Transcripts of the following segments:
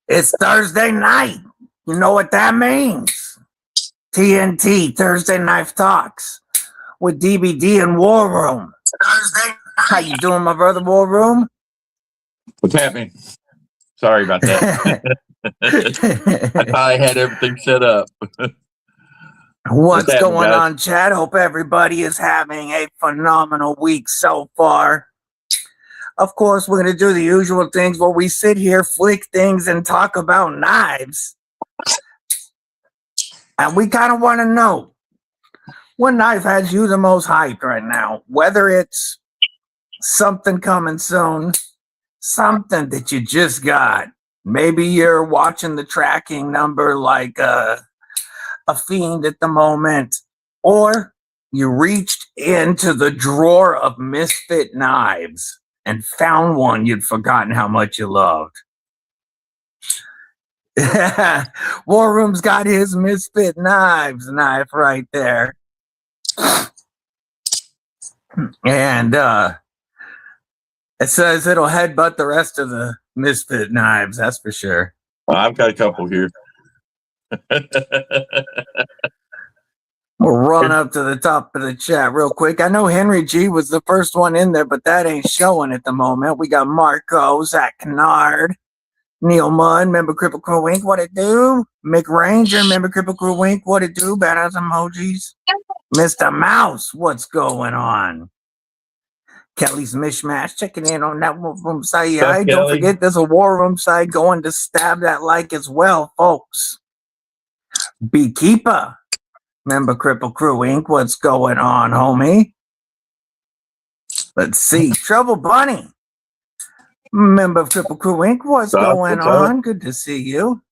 It's Thursday night. You know what that means? TNT, Thursday Night Talks with DBD and War Room. Thursday night. How you doing, my brother, War Room? What's happening? Sorry about that. I thought I had everything set up. What's happening, going guys? on, Chad? Hope everybody is having a phenomenal week so far. Of course, we're going to do the usual things where we sit here, flick things, and talk about knives. And we kind of want to know what knife has you the most hyped right now, whether it's something coming soon, something that you just got. Maybe you're watching the tracking number like a fiend at the moment, or you reached into the drawer of misfit knives and found one you'd forgotten how much you loved. War Room's got his misfit knives knife right there. And it says it'll headbutt the rest of the misfit knives, that's for sure. Well, I've got a couple here. We'll run up to the top of the chat real quick. I know Henry G was the first one in there, but that ain't showing at the moment. We got Marco, Zach Kennard, Neil Mudd, member Cripple Crew Inc. What it do? Mick Ranger, member Cripple Crew Inc. What it do? Badass emojis. Mr. Mouse, what's going on? Kelly's Mishmash checking in on that War Room site. Kelly. Don't forget there's a War Room site going to stab that like as well, folks. Beekeeper, member Cripple Crew Inc. What's going on, homie? Let's see. Trouble Bunny, member of Cripple Crew Inc. What's going on? Good to see you.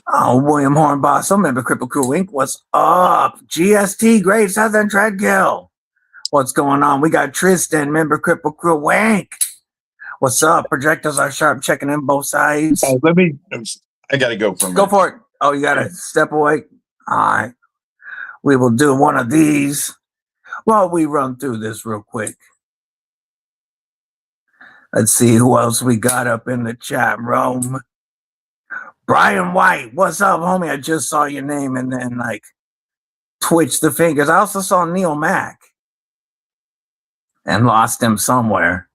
Oh, William Hornbostel, member Cripple Crew Inc. What's up? GST, Great Southern Treadgill. What's going on? We got Tristan, member Cripple Crew Inc. What's up? Projectors are sharp, checking in both sides. I got to go for a minute. Go for it. Oh, you got to step away. All right. We will do one of these while we run through this real quick. Let's see who else we got up in the chat room. Brian White, what's up, homie? I just saw your name and then twitched the fingers. I also saw Neil Mack and lost him somewhere.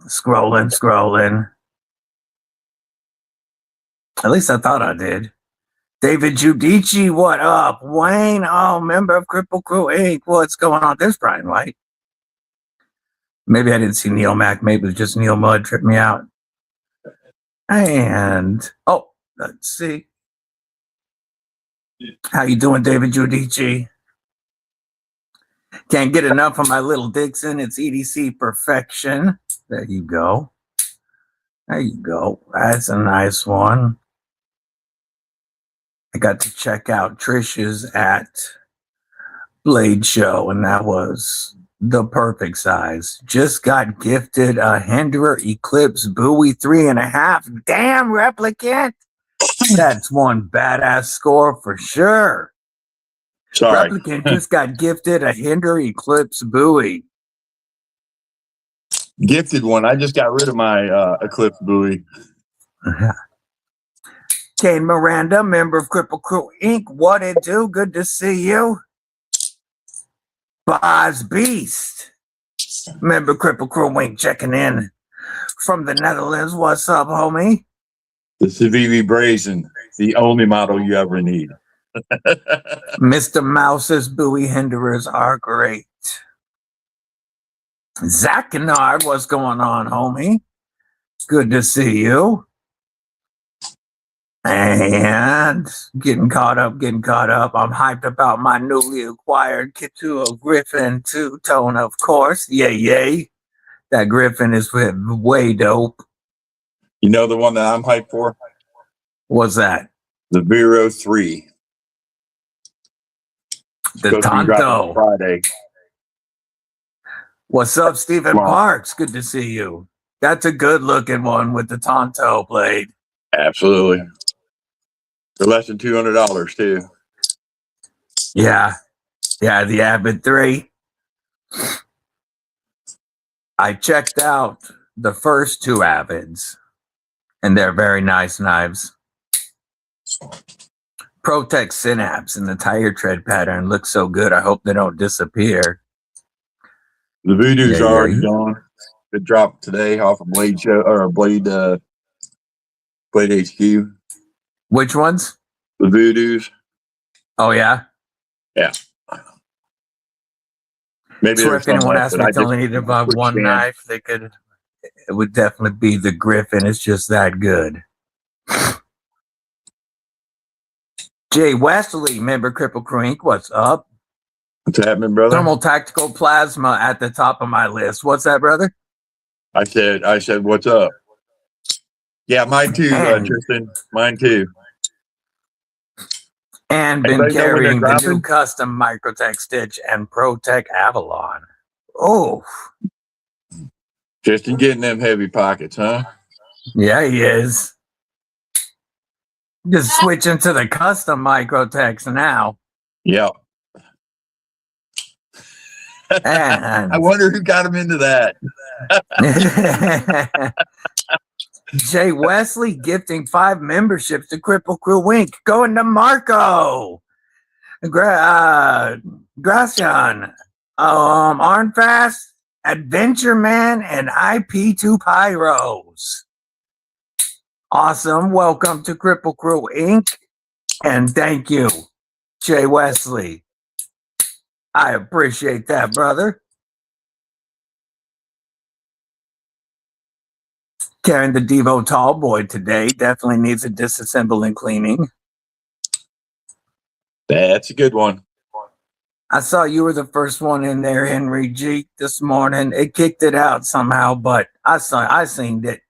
Scrolling. At least I thought I did. David Giudici, what up? Wayne, oh, member of Cripple Crew Inc. What's going on? There's Brian White. Maybe I didn't see Neil Mack. Maybe it was just Neil Mudd tripped me out. And, let's see. How you doing, David Giudici? Can't get enough of my little Dixon. It's EDC Perfection. There you go. That's a nice one. I got to check out Trish's at Blade Show, and that was the perfect size. Just got gifted a Hinderer Eclipse Bowie 3.5. Damn, replicant. That's one badass score for sure. Sorry. Replicant just got gifted a Hinderer Eclipse Bowie. Gifted one. I just got rid of my Eclipse Bowie. Kane Miranda, member of Cripple Crew Inc. What it do? Good to see you. Boz Beast, member Cripple Crew Inc. checking in from the Netherlands. What's up, homie? The Civivi Brazen, the only model you ever need. Mr. Mouse's Bowie Hinderers are great. Zach Kennard, what's going on, homie? Good to see you. And getting caught up. I'm hyped about my newly acquired Kituo Griffin two-tone, of course. Yay. That Griffin is way dope. You know the one that I'm hyped for? What's that? The Vero 3. The Tonto. Friday. What's up, Stephen Parks? Good to see you. That's a good-looking one with the Tonto blade. Absolutely. For less than $200 too. Yeah, the Abbott 3. I checked out the first two Avids, and they're very nice knives. Protect Synapse and the tire tread pattern looks so good. I hope they don't disappear. The Voodoo's Yeah, already yeah. gone. It dropped today off of Blade Show or Blade HQ. Which ones? The Voodoo's. Oh yeah. Yeah. Maybe So there's if some anyone left, asked but me I to just only need to buy quick one scan. knife, it would definitely be the Griffin. It's just that good. Jay Wesley, member Cripple Crew Inc. What's up? What's happening, brother? Thermal Tactical Plasma at the top of my list. What's that, brother? I said, what's up? Yeah, mine too, And- Tristan. Mine too. And been Anybody know when they're carrying the new dropping? custom Microtech Stitch and ProTech Avalon. Oh, Tristan getting them heavy pockets, huh? yeah, he is. Just switching to the custom Microtechs now. Yeah. And I wonder who got him into that. Jay Wesley gifting 5 memberships to Cripple Crew Inc. Going to Marco. Gracian. Arnfast, Adventure Man, and IP2 Pyros. Awesome. Welcome to Cripple Crew Inc. And thank you, Jay Wesley. I appreciate that, brother. Carrying the Devo Tall Boy today. Definitely needs a disassemble and cleaning. That's a good one. I saw you were the first one in there, Henry G, this morning. It kicked it out somehow, but I seen it.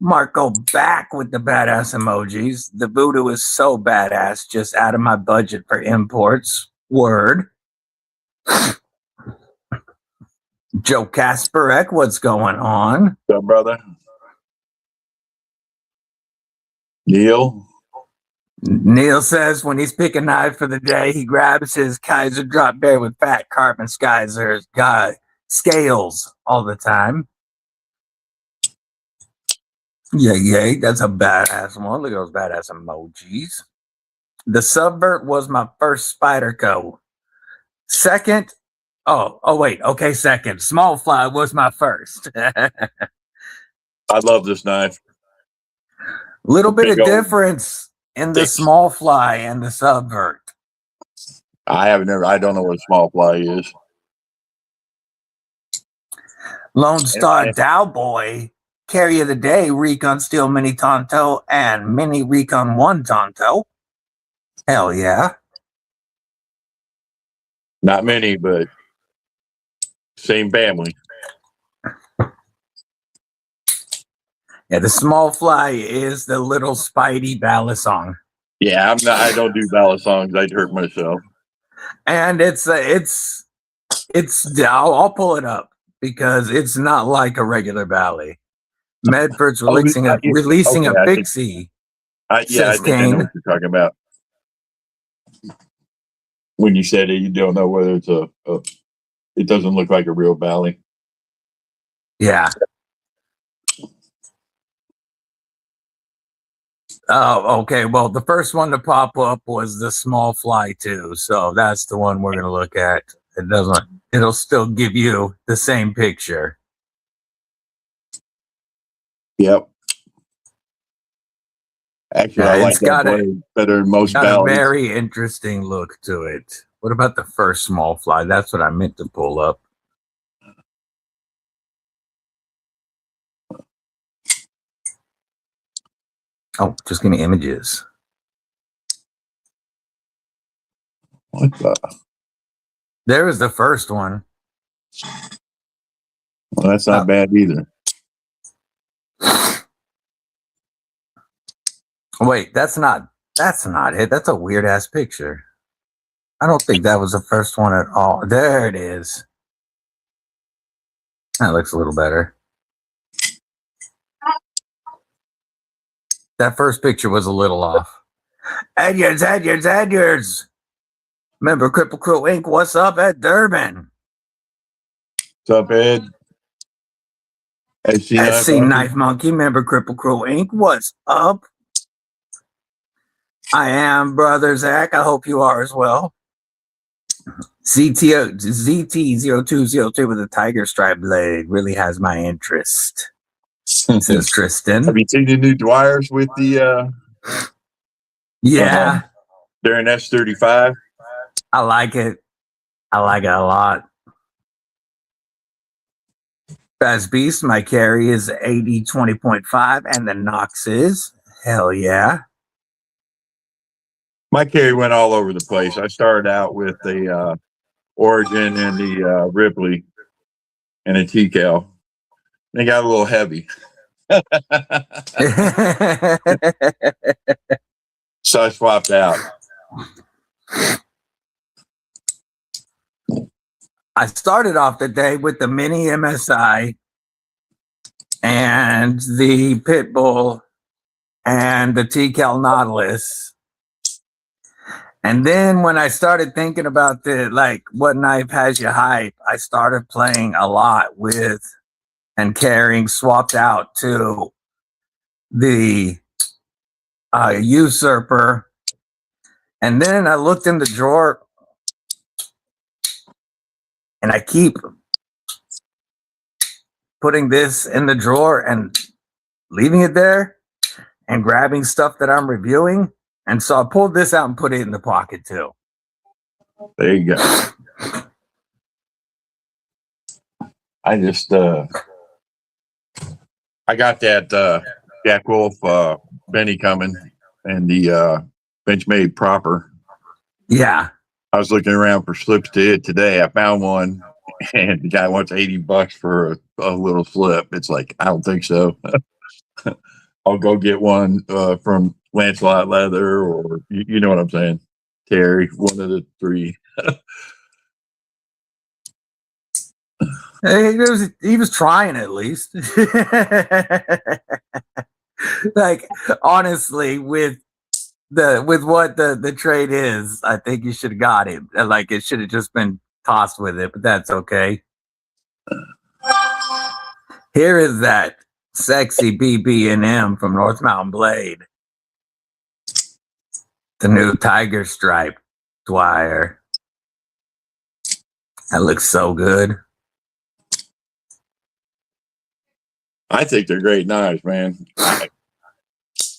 Marco back with the badass emojis. The Voodoo is so badass, just out of my budget for imports. Word. Joe Kasparek, what's going on? What's up, brother? Neil says when he's picking knife for the day, he grabs his Kaiser drop bear with fat carbon scales all the time. Yeah, that's a badass one. Look at those badass emojis. The Subvert was my first Spyderco. Second, wait, okay, second. Small Fly was my first. I love this knife. Little bit of Big old difference in the thick. Small Fly and the Subvert. I don't know what a small fly is. Lone Star Dowboy, Carry of the Day, Recon Steel Mini Tonto, and Mini Recon 1 Tonto. Hell yeah. Not many, but same family. Yeah, the Small Fly is the little Spidey Balisong. Yeah, I don't do ballad songs. I'd hurt myself. And I'll pull it up because it's not like a regular Bally. Medford's releasing a Pixie. I think I know what you're talking about. When you said it, you don't know whether it's it doesn't look like a real Bally. Yeah. Oh, okay. Well, the first one to pop up was the Small Fly 2. So that's the one we're going to look at. It'll still give you the same picture. Yep. Actually, I like it's got that blade better than most got a Bally's. very interesting look to it. What about the first Small Fly? That's what I meant to pull up. Oh, just give me images. What the? There was the first one. Well, that's not bad either. Wait, that's not it. That's a weird ass picture. I don't think that was the first one at all. There it is. That looks a little better. That first picture was a little off. Edwards. Remember Cripple Crew Inc. What's up at Durban? What's up, Ed? SC SC Knife Monkey, member Cripple Crew Inc. What's up? I am brother Zach. I hope you are as well. ZT0203 with a tiger stripe blade really has my interest, says Tristan. Have you seen the new Dwyers with the Yeah, they're an S35? I like it. I like it a lot. Best Beast, my carry is 80-20.5, and the Nox is hell yeah. My carry went all over the place. I started out with the Origin and the Ripley and a TCal. They got a little heavy. So I swapped out. I started off the day with the mini MSI and the Pitbull and the TCal Nautilus. And then when I started thinking about what knife has you hype, I started playing a lot with and carrying swapped out to the Usurper. And then I looked in the drawer and I keep putting this in the drawer and leaving it there and grabbing stuff that I'm reviewing. And so I pulled this out and put it in the pocket too. There you go. I just I got that Jack Wolf Benny coming and the Benchmade proper. Yeah. I was looking around for slips to it today. I found one and the guy wants $80 for a little slip. It's like, I don't think so. I'll go get one from Lancelot Leather or you know what I'm saying. Terry, one of the three. He was trying at least. Like honestly, with what the trade is, I think you should have got it. Like it should have just been tossed with it, but that's okay. Here is that sexy BB&M from North Mountain Blade. The new Tiger Stripe Dwyer. That looks so good. I think they're great knives, man.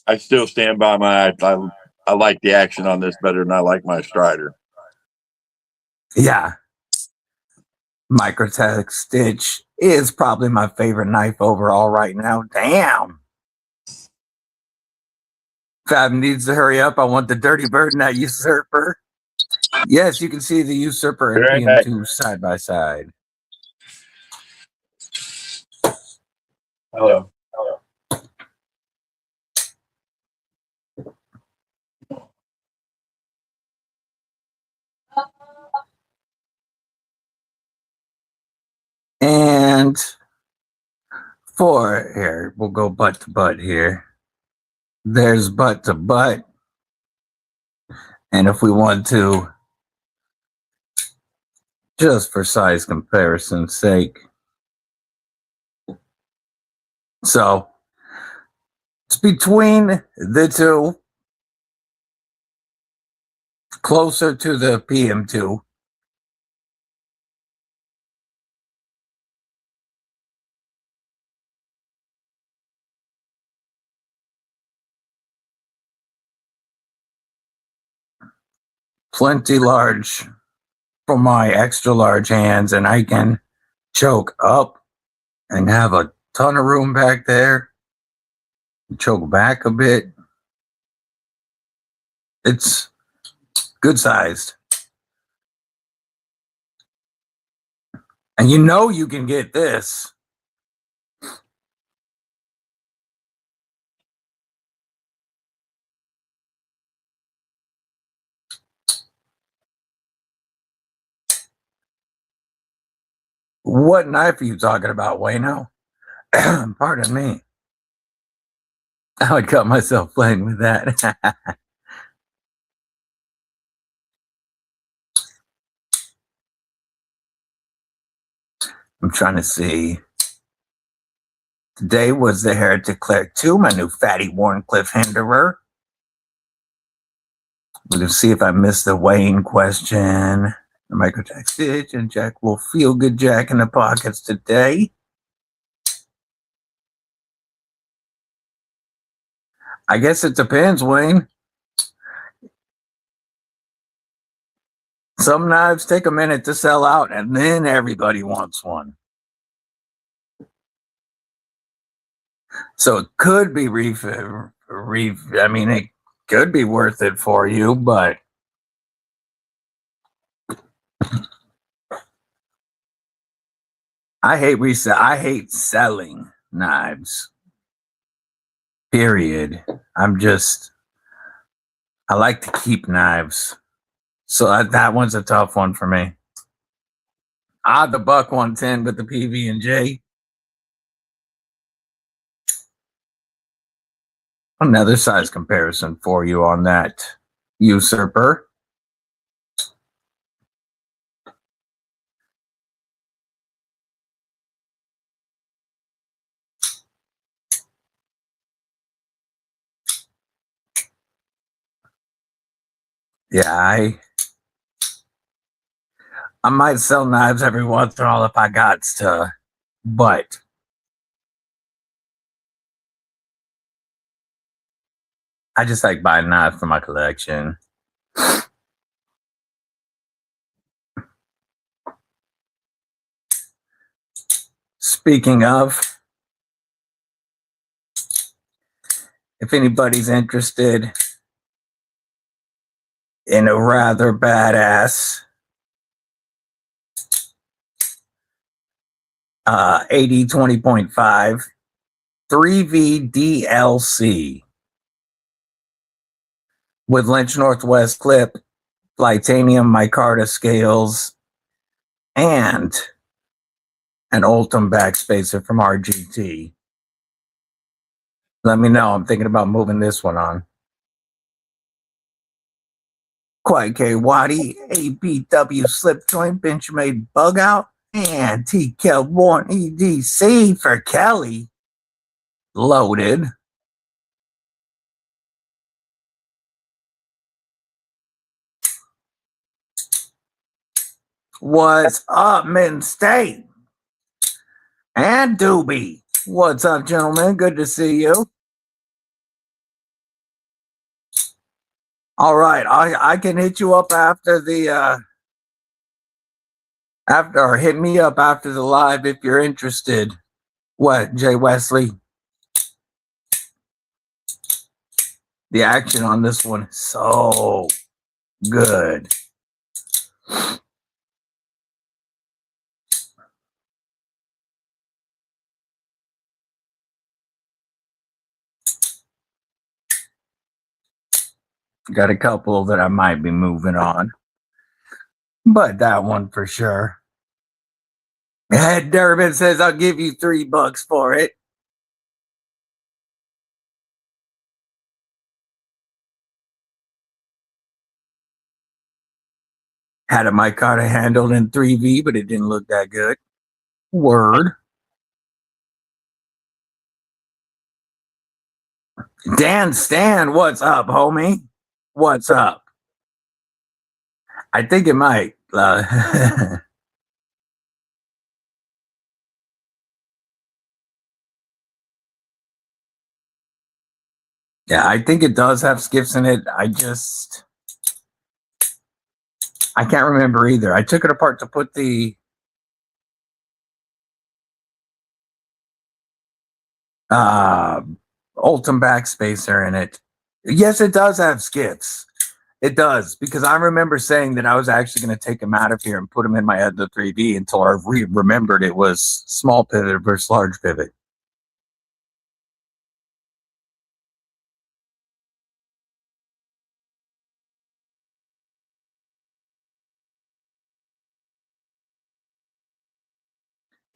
I still stand by my. I like the action on this better than I like my Strider. Yeah. Microtech Stitch is probably my favorite knife overall right now. Damn. Fab needs to hurry up. I want the Dirty Bird and that Usurper. Yes, you can see the Usurper and PM2 side by side. Hello. And for here, we'll go butt to butt here. There's butt to butt. And if we want to, just for size comparison's sake. So it's between the two, closer to the PM2. Plenty large for my extra large hands, and I can choke up and have a ton of room back there. Choke back a bit. It's good sized. And you know you can get this. What knife are you talking about, Wayno? Pardon me. I would cut myself playing with that. I'm trying to see. Today was the Heretic Cleric 2, my new Fatty Warncliffe Hinderer. We're going to see if I missed the Wayne question. The Microtax Stitch and Jack will feel good Jack in the pockets today. I guess it depends, Wayne. Some knives take a minute to sell out, and then everybody wants one. So it could be I mean, it could be worth it for you, but I hate selling knives. Period. I like to keep knives. So that one's a tough one for me. The Buck 110 with the PB&J. Another size comparison for you on that usurper. Yeah, I might sell knives every once in a while if I got to, but I just like buying knives for my collection. Speaking of, if anybody's interested in a rather badass 80 20.5 3V DLC with Lynch Northwest clip, titanium micarta scales, and an Ultim backspacer from RGT. Let me know. I'm thinking about moving this one on. Quiet K Waddy, ABW slip joint, Benchmade bug out, and TKEL Born EDC for Kelly. Loaded. What's up, Mitten State? And Doobie. What's up, gentlemen? Good to see you. All right, I can hit you up after the or hit me up after the live if you're interested. What, Jay Wesley? The action on this one is so good. Got a couple that I might be moving on, but that one for sure. Ed Durbin says I'll give you $3 for it. Had a micarta handled in 3V, but it didn't look that good. Word. Dan Stan, what's up, homie? What's up? I think it might. Yeah, I think it does have skips in it. I can't remember either. I took it apart to put the Ultim backspacer in it. Yes, it does have skips. It does, because I remember saying that I was actually going to take him out of here and put him in my other 3V until I remembered it was small pivot versus large pivot.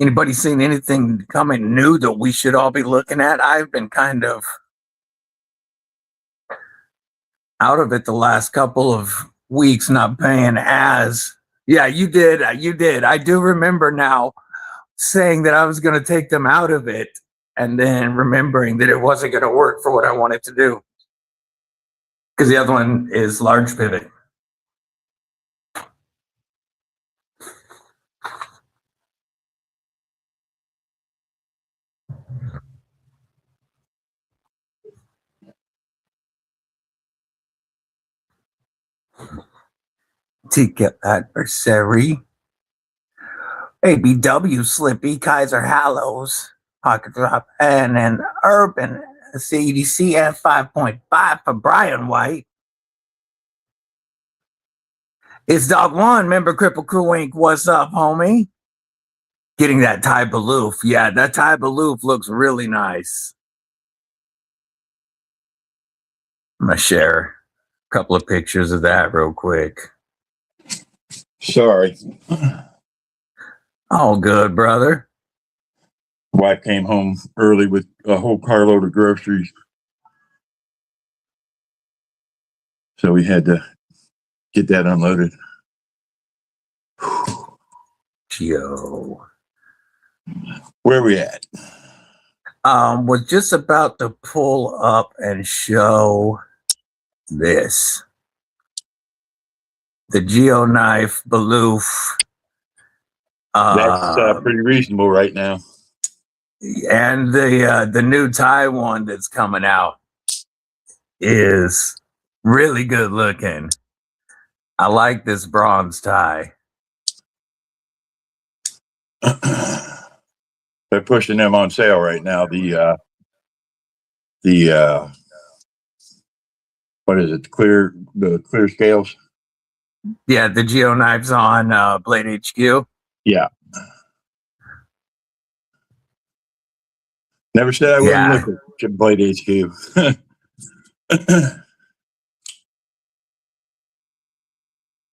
Anybody seen anything coming new that we should all be looking at? I've been kind of out of it the last couple of weeks, not paying as. Yeah, you did. You did. I do remember now saying that I was going to take them out of it. and then remembering that it wasn't going to work for what I wanted to do. Because the other one is large pivot. Ticket adversary. ABW Slippy, Kaiser Hallows, Pocket Drop, and an Urban CDC at 5.5 for Brian White. It's Dog One, member Cripple Crew Inc. What's up, homie? Getting that Ty Baloof. Yeah, that Ty Baloof looks really nice. I'm going to share a couple of pictures of that real quick. Sorry. All good, brother. Wife came home early with a whole carload of groceries. So we had to get that unloaded. Yo. Where are we at? Was just about to pull up and show this. The GeoKnife Baloof. That's pretty reasonable right now. And the new Thai one that's coming out is really good looking. I like this bronze tie. They're pushing them on sale right now. The what is it? The clear scales. Yeah, the GeoKnives on Blade HQ. Yeah. Never said I wouldn't look at Blade HQ.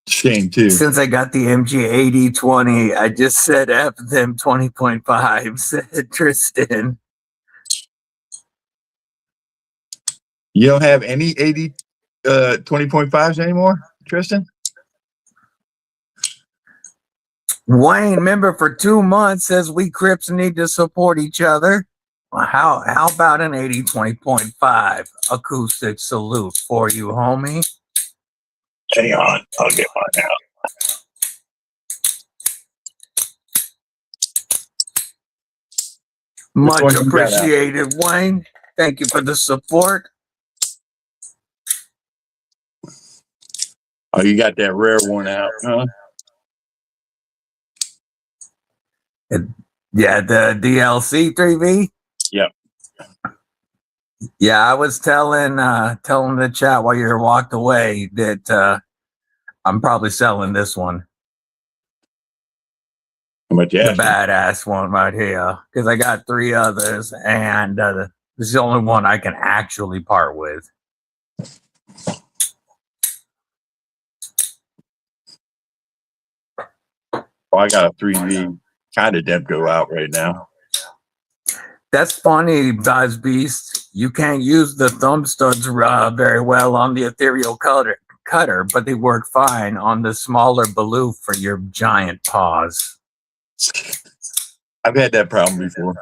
Shame too. Since I got the MG8020, I just set up them 20.5, said Tristan. You don't have any 20.5s anymore, Tristan? Wayne, member for 2 months, says we Crips need to support each other. Well, how about an 80-20.5 acoustic salute for you, homie? Hang on, I'll get mine out. Much appreciated, Wayne. Thank you for the support. Oh, you got that rare one out, huh? Yeah, the DLC 3V. Yep. Yeah, I was telling the chat while you walked away that I'm probably selling this one. How much you The asking? badass one right here. Because I got 3 others, and this is the only one I can actually part with. Well, I got a 3V kind of Demko out right now. That's funny, Buzz Beast. You can't use the thumb studs very well on the ethereal cutter, but they work fine on the smaller Baloof for your giant paws. I've had that problem before.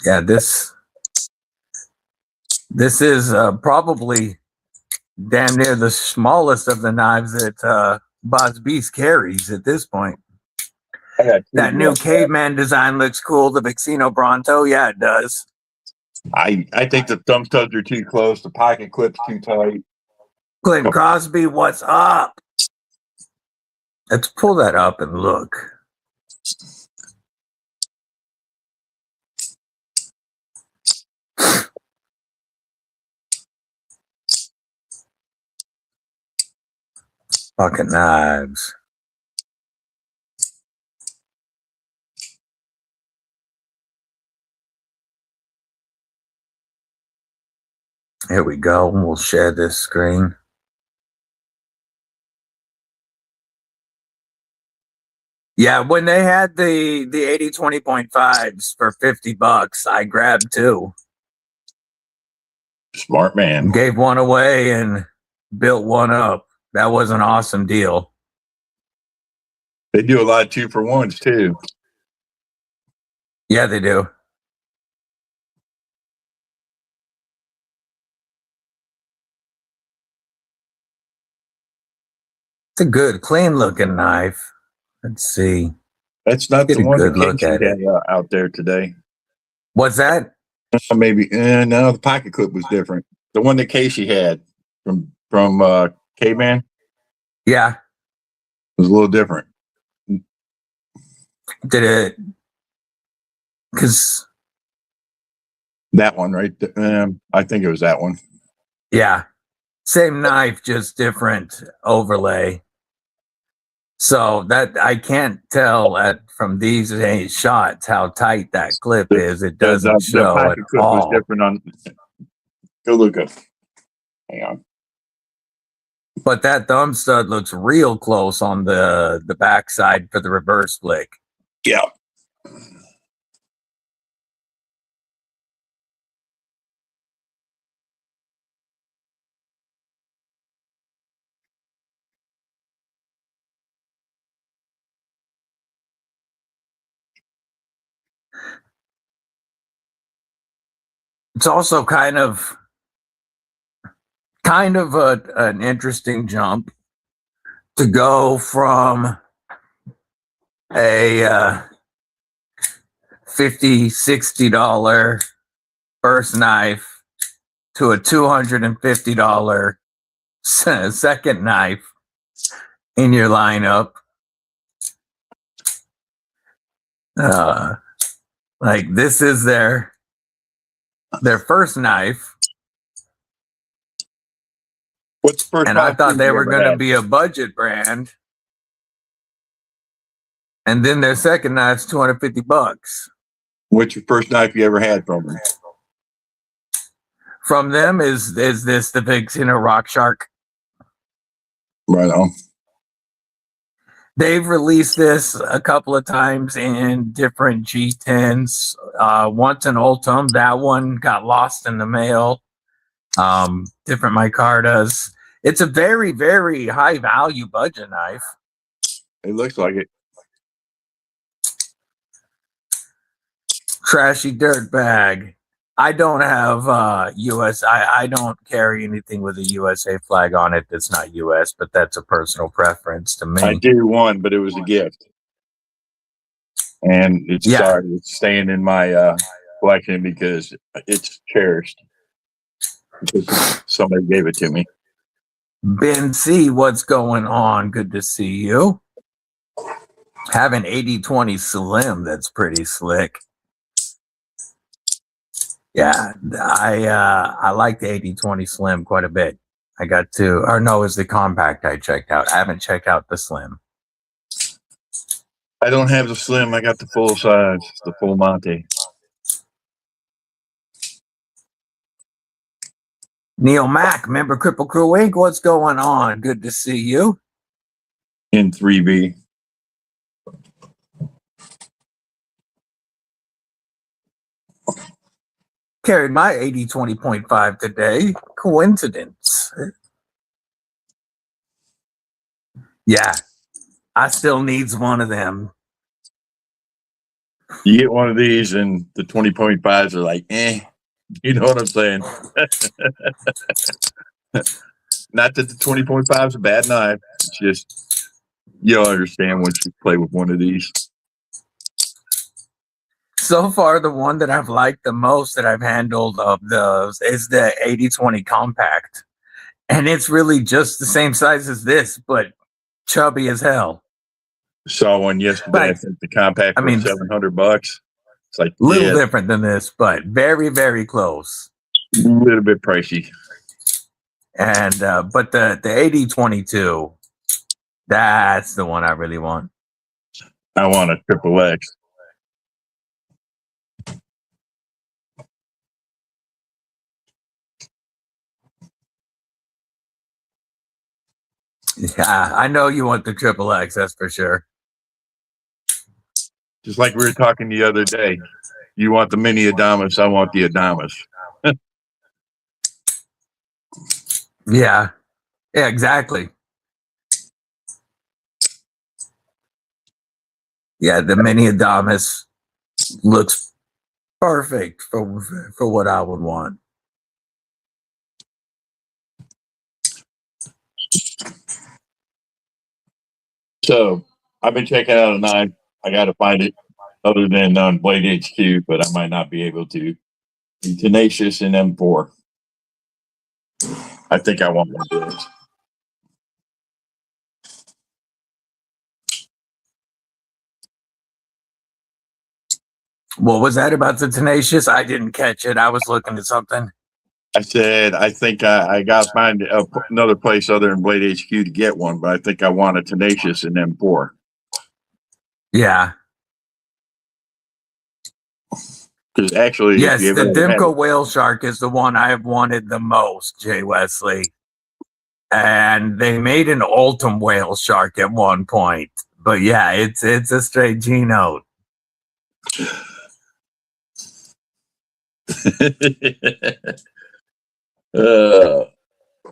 Yeah, this is probably damn near the smallest of the knives that Buzz Beast carries at this point. That new caveman design looks cool. The Vixino Bronto, yeah, it does. I think the thumb studs are too close. The pocket clip's too tight. Clint Crosby, what's up? Let's pull that up and look. Pocket knives. Here we go. We'll share this screen. Yeah, when they had the 80-20.5s for $50, I grabbed 2. Smart man. Gave one away and built one up. That was an awesome deal. They do a lot of 2-for-1s too. Yeah, they do. It's a good, clean looking knife. Let's see. That's not Get the a one that good look Casey at had it. out there today. What's that? Maybe no, the pocket clip was different. The one that Casey had from K-Man Yeah. was a little different. Did it? Because, That one, right? I think it was that one. yeah, same knife, just different overlay. So that I can't tell from these shots how tight that clip is. It doesn't The show at pocket clip was all. different on. Go look up. Hang on. But that thumb stud looks real close on the backside for the reverse flick. Yeah. It's also kind of an interesting jump to go from a $50-$60 first knife to a $250 second knife in your lineup. Like this is their first knife. What's the first? And I thought they were going to had? be a budget brand. And then their second knife's $250. What's your first knife you ever had from them? From them is this the Vixena Rock Shark? Right on. They've released this a couple of times in different G10s. Once in Ultim, that one got lost in the mail. Different micartas. It's a very, very high value budget knife. It looks like it. Trashy dirt bag. I don't have US. I don't carry anything with a USA flag on it that's not US, but that's a personal preference to me. I do one, but it was a gift, and it's sorry, it's staying in my collection because it's cherished. Because somebody gave it to me. Ben C, what's going on? Good to see you. Have an 80-20 Slim that's pretty slick. Yeah, I like the 80-20 Slim quite a bit. I got to, or no, it's the compact I checked out. I haven't checked out the Slim. I don't have the Slim. I got the full size, the full Monte. Neil Mack, member Cripple Crew Inc. What's going on? Good to see you. In 3B. Carried my 80-20.5 today. Coincidence. Yeah, I still needs one of them. You get one of these and the 20.5s are like, eh. You know what I'm saying? Not that the 20.5 is a bad knife. It's just, you'll understand once you play with one of these. So far, the one that I've liked the most that I've handled of those is the 80-20 compact. And it's really just the same size as this, but chubby as hell. Saw one yesterday. Like, I think the compact was $700. It's like little different than this, but very, very close. A little bit pricey. And but the 80-22, that's the one I really want. I want a XXX. Yeah, I know you want the XXX, that's for sure. Just like we were talking the other day. You want the mini Adamas, I want the Adamas. Yeah, exactly. Yeah, the Mini Adamas looks perfect for what I would want. So I've been checking out a knife. I got to find it other than on Blade HQ, but I might not be able to. The Tenacious in M4. I think I want one of those. What was that about the Tenacious? I didn't catch it. I was looking at something. I said, I think I got to find another place other than Blade HQ to get one, but I think I want a Tenacious in M4. Yeah. Because actually, Yes, if you the ever had Dimco Whale Shark is the one I have wanted the most, Jay Wesley. And they made an Ultim Whale Shark at one point. But yeah, it's a straight G note.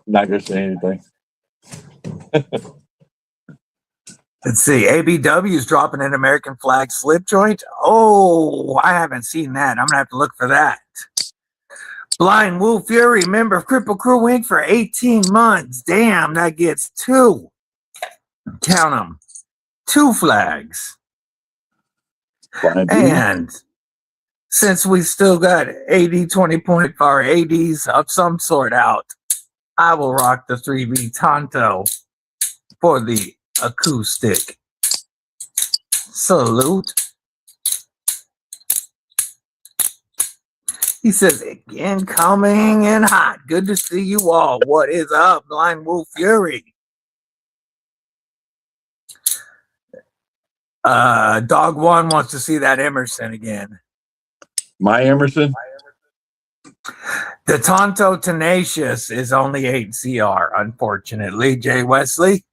Not gonna say anything. Let's see. ABW is dropping an American flag slip joint. Oh, I haven't seen that. I'm gonna have to look for that. Blind Wolf Fury, member of Cripple Crew Inc. for 18 months. Damn, that gets 2. Count them. 2 flags. And since we still got AD 20.4 ADs of some sort out, I will rock the 3B Tonto for the acoustic. Salute. He says, incoming and hot. Good to see you all. What is up, Blind Wolf Fury? Dog One wants to see that Emerson again. My Emerson? The Tonto Tenacious is only 8 CR, unfortunately, Jay Wesley.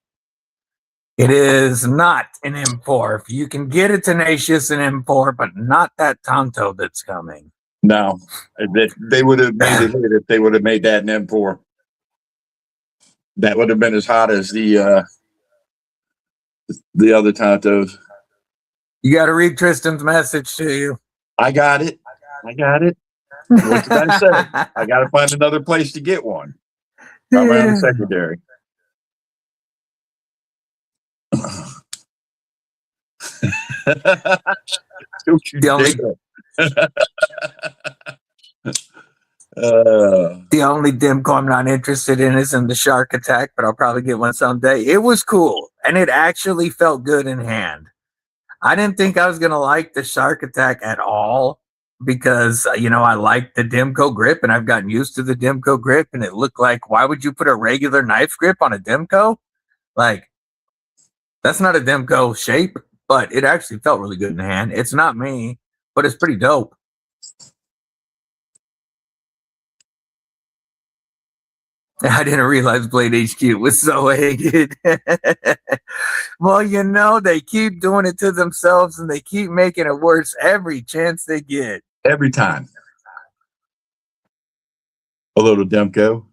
It is not an M4. If you can get a Tenacious in M4, but not that Tonto that's coming. No, they would have made it hit if they would have made that in M4. That would have been as hot as the other Tontos. You got to read Tristan's message to you. I got it. What did I say? I got to find another place to get one. Probably on the secondary. The only Dimco I'm not interested in is in the Shark Attack, but I'll probably get one someday. It was cool, and it actually felt good in hand. I didn't think I was going to like the Shark Attack at all because, I like the Dimco grip, and I've gotten used to the Dimco grip, and it looked like, why would you put a regular knife grip on a Dimco? Like, that's not a Dimco shape, but it actually felt really good in hand. It's not me, but it's pretty dope. I didn't realize Blade HQ was so egged. Well, they keep doing it to themselves and they keep making it worse every chance they get. Every time. A little Demko.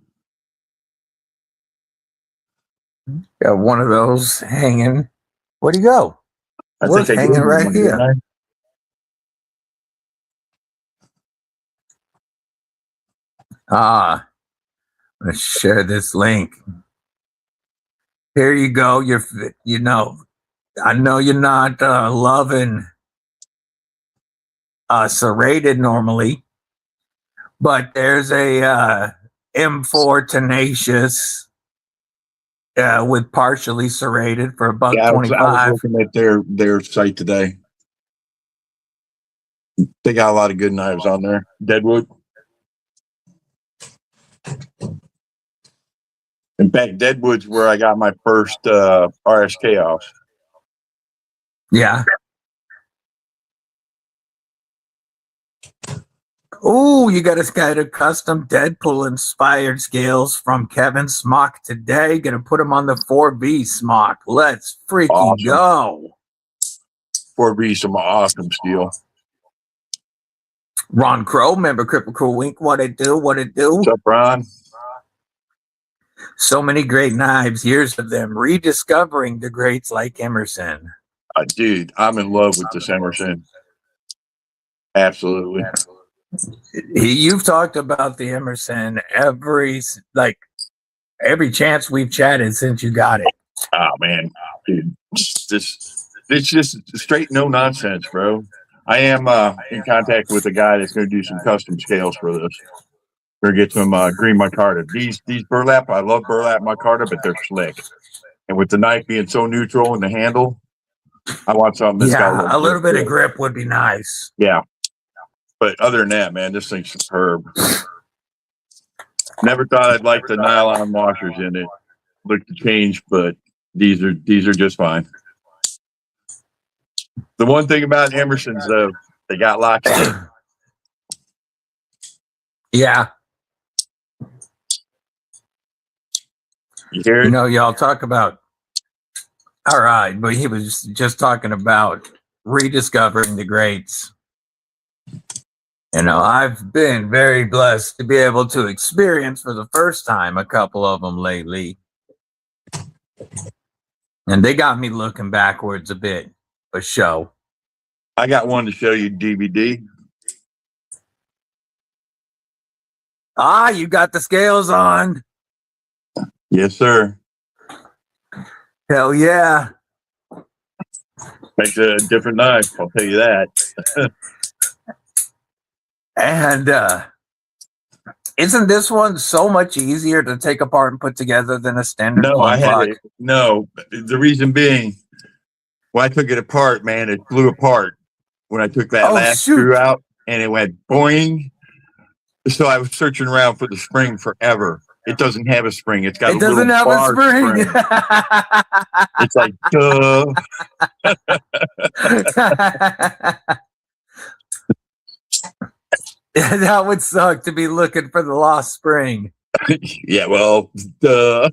Got one of those hanging. Where'd he go? We're hanging right here. I'm going to share this link. Here you go. I know you're not loving serrated normally, but there's a M4 Tenacious with partially serrated for $125. I was looking at their site today. They got a lot of good knives on there. Deadwood. In fact, Deadwood's where I got my first RS Chaos. Yeah. Oh, you got a custom Deadpool inspired scales from Kevin Smock today. Gonna put them on the 4B Smock. Let's freaking go. 4B, some awesome steel. Ron Crow, member Cripple Crew Wink. What it do? What's up, Ron? So many great knives, years of them, rediscovering the greats like Emerson. Dude, I'm in love with this Emerson. Absolutely. You've talked about the Emerson every chance we've chatted since you got it. Oh man, dude, it's just straight no nonsense, bro. I am in contact with a guy that's going to do some custom scales for this. We're gonna get some green micarta. These burlap, I love burlap micarta, but they're slick. And with the knife being so neutral in the handle, I want something that's got Yeah, a little bit of grip. grip would be nice. Yeah, but other than that, man, this thing's superb. Never thought I'd like the nylon washers in it. Look to change, but these are just fine. The one thing about Emerson's though, they got lock stick. Yeah. You hear it? You know, y'all talk about, all right, but he was just talking about rediscovering the greats. You know, I've been very blessed to be able to experience for the first time a couple of them lately. And they got me looking backwards a bit for show. I got one to show you DVD. Ah, you got the scales on. Yes, sir. Hell yeah. Makes a different knife, I'll tell you that. And isn't this one so much easier to take apart and put together than a standard No, plunge lock? No, the reason being, when I took it apart, man, it flew apart when I took that last screw out, and it went boing. So I was searching around for the spring forever. It doesn't have a spring. It's got It doesn't have a spring. It's like, duh. That would suck to be looking for the lost spring. Yeah, well, duh.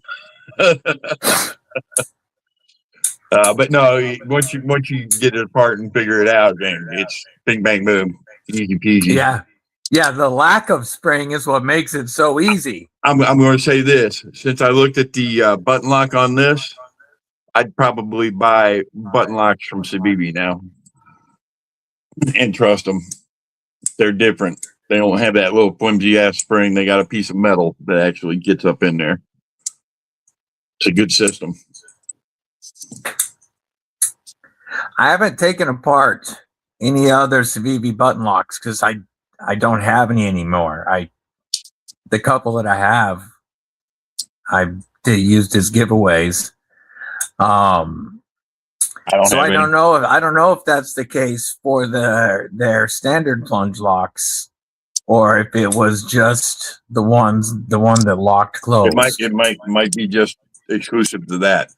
But no, once you get it apart and figure it out, then it's bing bang boom, easy peasy. Yeah. The lack of spring is what makes it so easy. I'm going to say this: since I looked at the button lock on this, I'd probably buy button locks from Cibibi now and trust them. They're different. They don't have that little flimsy ass spring. They got a piece of metal that actually gets up in there. It's a good system. I haven't taken apart any other Cibibi button locks because I don't have any anymore. The couple that I have, I used as giveaways. I don't know if that's the case for their standard plunge locks, or if it was just the one that locked closed. It might be just exclusive to that.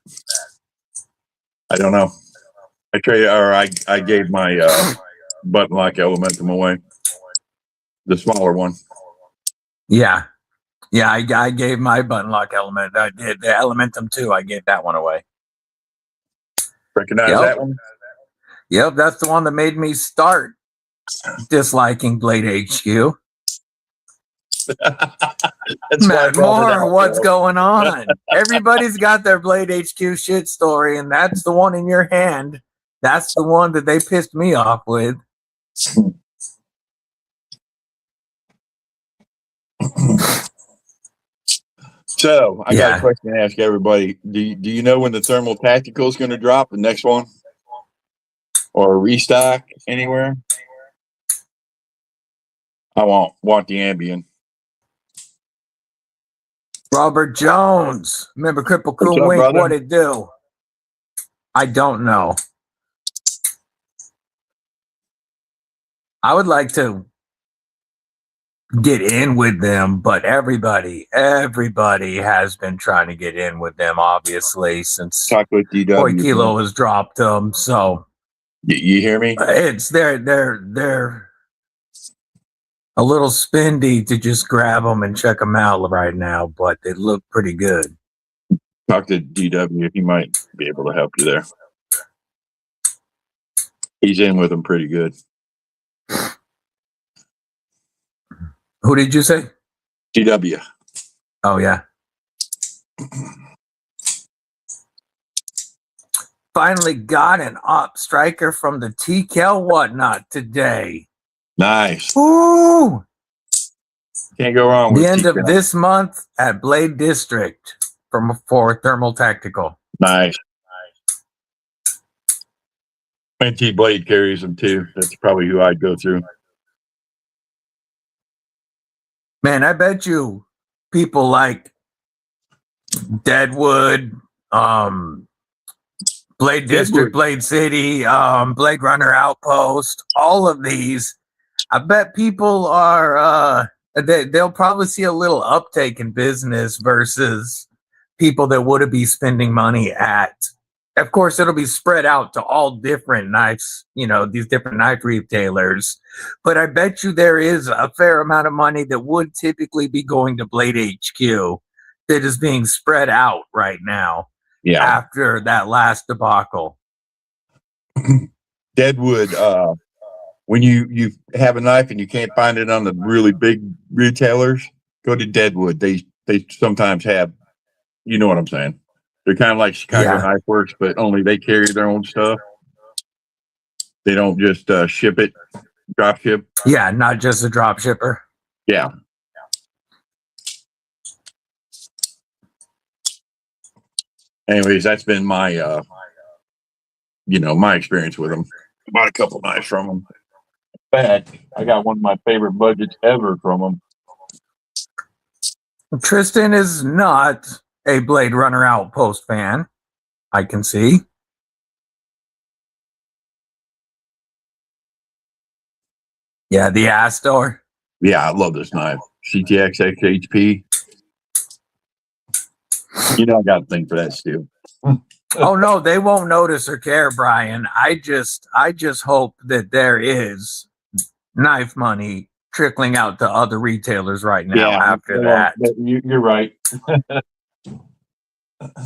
I don't know. I gave my button lock Elementum away, the smaller one. Yeah, I gave my button lock element. I did the Elementum 2. I gave that one away. Recognize that one? Yep, that's the one that made me start disliking Blade HQ. Matt Moore, what's going on? Everybody's got their Blade HQ shit story, and that's the one in your hand. That's the one that they pissed me off with. So I got a question to ask everybody. Do you know when the Thermal Tactical is going to drop, the next one? Or a restock anywhere? I want the Ambien. Robert Jones. Remember Cripple Cool Wink? What it do? I don't know. I would like to get in with them, but everybody has been trying to get in with them, obviously, since Chocolate DW. Boy Kilo has dropped them. So you hear me? It's they're a little spendy to just grab them and check them out right now, but they look pretty good. Talk to DW. He might be able to help you there. He's in with them pretty good. Who did you say? DW. Oh, yeah. finally got an op striker from the TCal Whatnot today. Nice. Ooh! Can't go wrong with The end of TCal. this month at Blade District for Thermal Tactical. Nice. NT Blade carries them too. That's probably who I'd go through. Man, I bet you people like Deadwood, Blade District, Deadwood. Blade City, Blade Runner Outpost, all of these, I bet people are they'll probably see a little uptake in business versus people that would be spending money at. Of course, it'll be spread out to all different knives, these different knife retailers. But I bet you there is a fair amount of money that would typically be going to Blade HQ that is being spread out right now Yeah. after that last debacle. Deadwood, when you have a knife and you can't find it on the really big retailers, go to Deadwood. They sometimes have, you know what I'm saying. They're kind of like Chicago Knife Works, but only they carry their own stuff. They don't just ship it, drop ship. Yeah, not just a drop shipper. Yeah. Anyways, that's been my my experience with them. I bought a couple knives from them. In fact, I got one of my favorite budgets ever from them. Tristan is not a Blade Runner Outpost fan, I can see. Yeah, the Astor. Yeah, I love this knife. CTX XHP. I got a thing for that steel. Oh no, they won't notice or care, Brian. I just hope that there is knife money trickling out to other retailers right now after that. You're right. I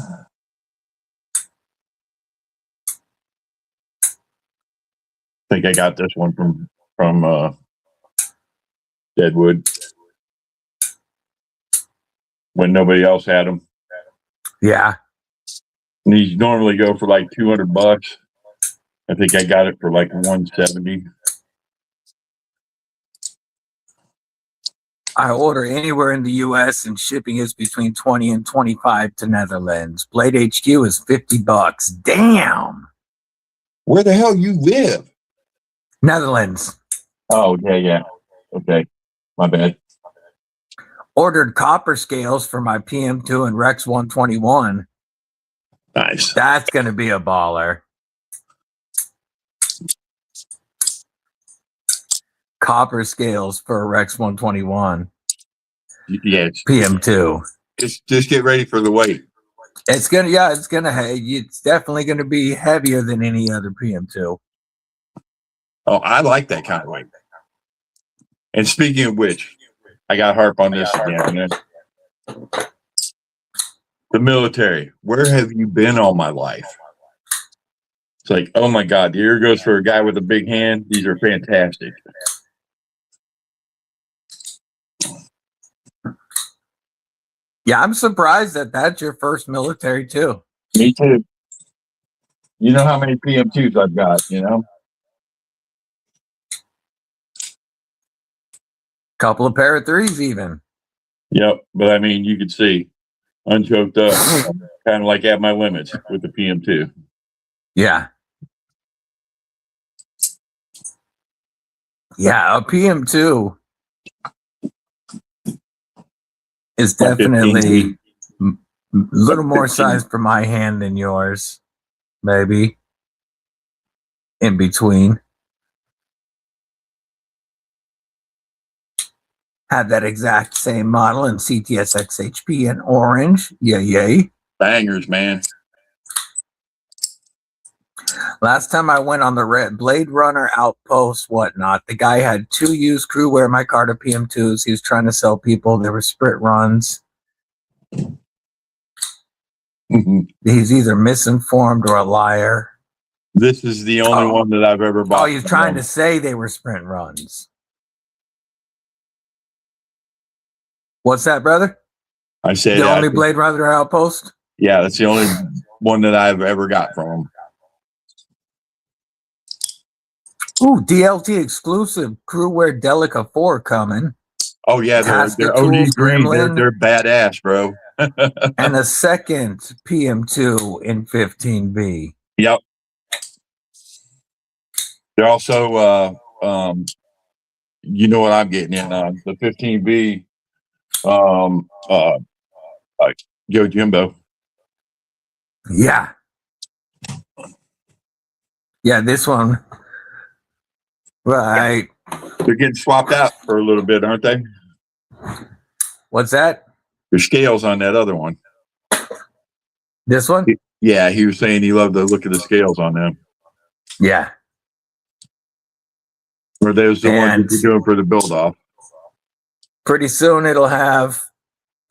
think I got this one from Deadwood when nobody else had them. Yeah. And these normally go for like $200. I think I got it for like $170. I order anywhere in the US and shipping is between 20 and 25 to Netherlands. Blade HQ is $50. Damn. Where the hell you live? Netherlands. Oh, yeah. Okay. My bad. Ordered copper scales for my PM2 and Rex 121. Nice. That's going to be a baller. Copper scales for a Rex 121. Yeah. PM2. Just get ready for the weight. It's definitely going to be heavier than any other PM2. Oh, I like that kind of weight. And speaking of which, I got to harp on this again, man. The military. Where have you been all my life? It's like, oh my God, here goes for a guy with a big hand. These are fantastic. Yeah, I'm surprised that that's your first military too. Me too. You know how many PM2s I've got, Couple of pair of threes even. Yep. But I mean, you can see unchoked up, kind of like at my limits with the PM2. Yeah. Yeah, a PM2 is definitely a little more size for my hand than yours. Maybe. In between. Have that exact same model in CTS XHP in orange. Yay. Bangers, man. Last time I went on the red Blade Runner Outpost, whatnot, the guy had 2 used Crewwear Micarta PM2s. He was trying to sell people. They were sprint runs. He's either misinformed or a liar. This is the only one that I've ever bought. Oh, he's trying to say they were sprint runs. What's that, brother? I said the only Blade Runner Outpost? Yeah, that's the only one that I've ever got from him. Ooh, DLT exclusive Crewwear Delica 4 coming. Oh yeah, they're Tascatool OG green. Gremlin. They're badass, bro. And a second PM2 in 15B. Yep. They're also you know what I'm getting in on the 15B Joe Jimbo. Yeah. Yeah, this one. Right. They're getting swapped out for a little bit, aren't they? What's that? There's scales on that other one. This one? Yeah, he was saying he loved the look of the scales on them. Yeah. Or those the ones And that you're doing for the build off. pretty soon it'll have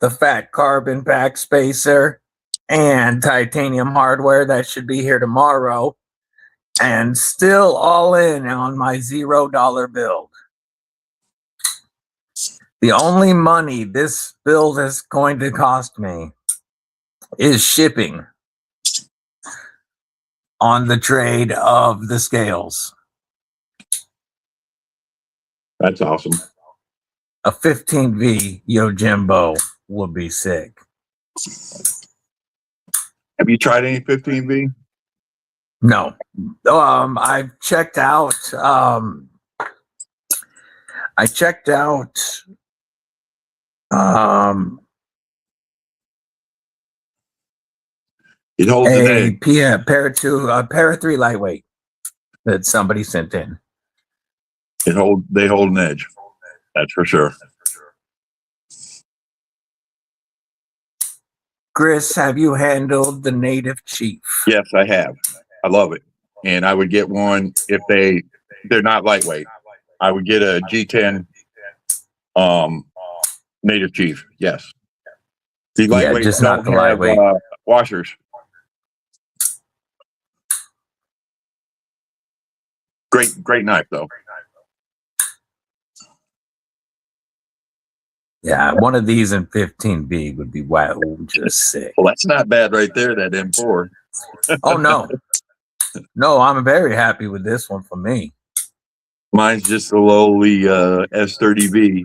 the fat carbon back spacer and titanium hardware. That should be here tomorrow. And still all in on my $0 build. The only money this build is going to cost me is shipping on the trade of the scales. That's awesome. A 15V Yojimbo would be sick. Have you tried any 15V? No. I've checked out It holds an egg. Para 3 lightweight that somebody sent in. They hold an edge. That's for sure. Chris, have you handled the Native Chief? Yes, I have. I love it. And I would get one if they're not lightweight. I would get a G10 Native Chief. Yes. The lightweight just not the lightweight washers. Great knife though. Yeah, one of these in 15B would be wow, just sick. Well, that's not bad right there, that M4. Oh, no. No, I'm very happy with this one for me. Mine's just a lowly S30V.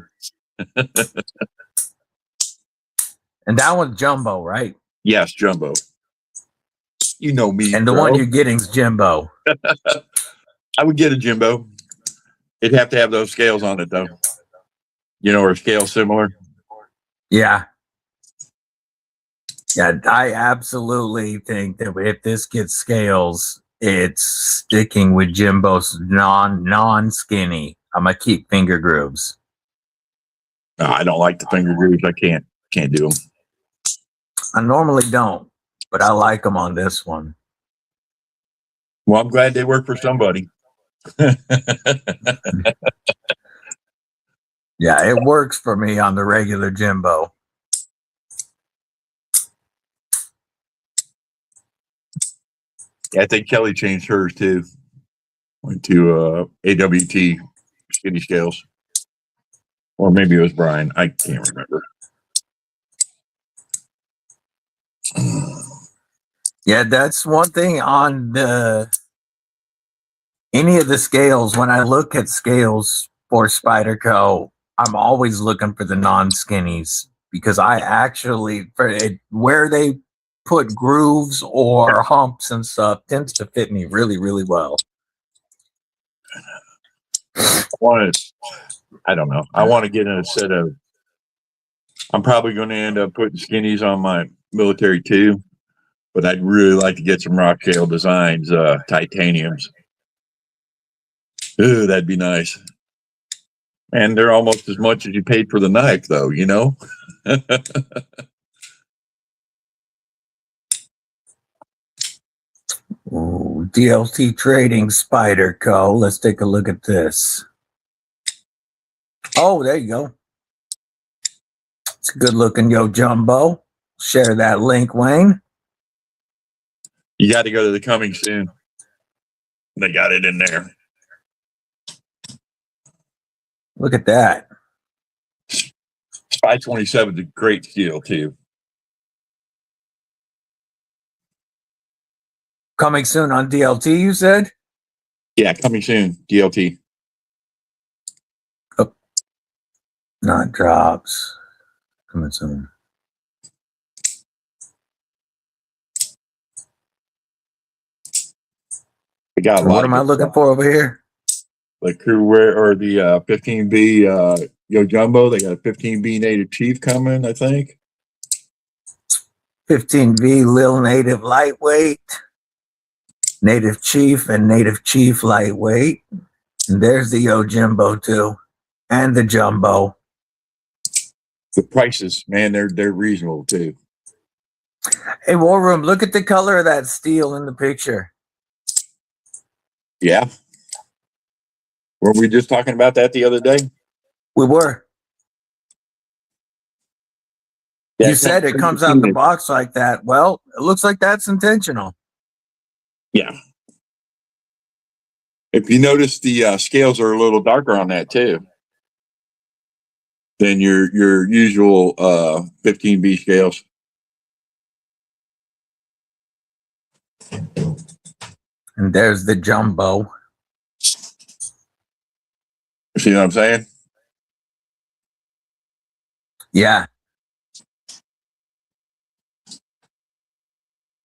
And that one's jumbo, right? Yes, jumbo. You know me. And the one you're getting's jumbo. I would get a jumbo. It'd have to have those scales on it, though. You know, or scale similar. Yeah. Yeah, I absolutely think that if this gets scales, it's sticking with Jimbo's non-skinny. I'm gonna keep finger grooves. No, I don't like the finger grooves. I can't do them. I normally don't, but I like them on this one. Well, I'm glad they work for somebody. Yeah, it works for me on the regular Jimbo. Yeah, I think Kelly changed hers too. Went to AWT skinny scales. Or maybe it was Brian. I can't remember. Yeah, that's one thing on any of the scales. When I look at scales for Spyderco, I'm always looking for the non-skinnies because I actually, where they put grooves or humps and stuff, tends to fit me really, really well. I don't know. I want to get in a set of. I'm probably going to end up putting skinnies on my military too, but I'd really like to get some Rocktail Designs titaniums. Ooh, that'd be nice. And they're almost as much as you paid for the knife, though, you know? Ooh, DLT Trading Spyderco. Let's take a look at this. Oh, there you go. It's a good looking Yojimbo. Share that link, Wayne. You got to go to the coming soon. They got it in there. Look at that. Spy 27 is a great steel, too. Coming soon on DLT, you said? Yeah, coming soon. DLT. Not drops. Coming soon. I got a So lot what of am I good looking stuff. for over here? The crewware or the 15B Yo Jumbo. They got a 15B Native Chief coming, I think. 15V Lil Native Lightweight, Native Chief, and Native Chief Lightweight. And there's the Yo Jimbo too, and the Jumbo. The prices, man, they're reasonable too. Hey, War Room, look at the color of that steel in the picture. Yeah. Were we just talking about that the other day? We were. Yeah, You said it comes out the box like that. Well, it looks like that's intentional. Yeah. If you notice, the scales are a little darker on that too than your usual 15B scales. And there's the Jumbo. See what I'm saying? Yeah.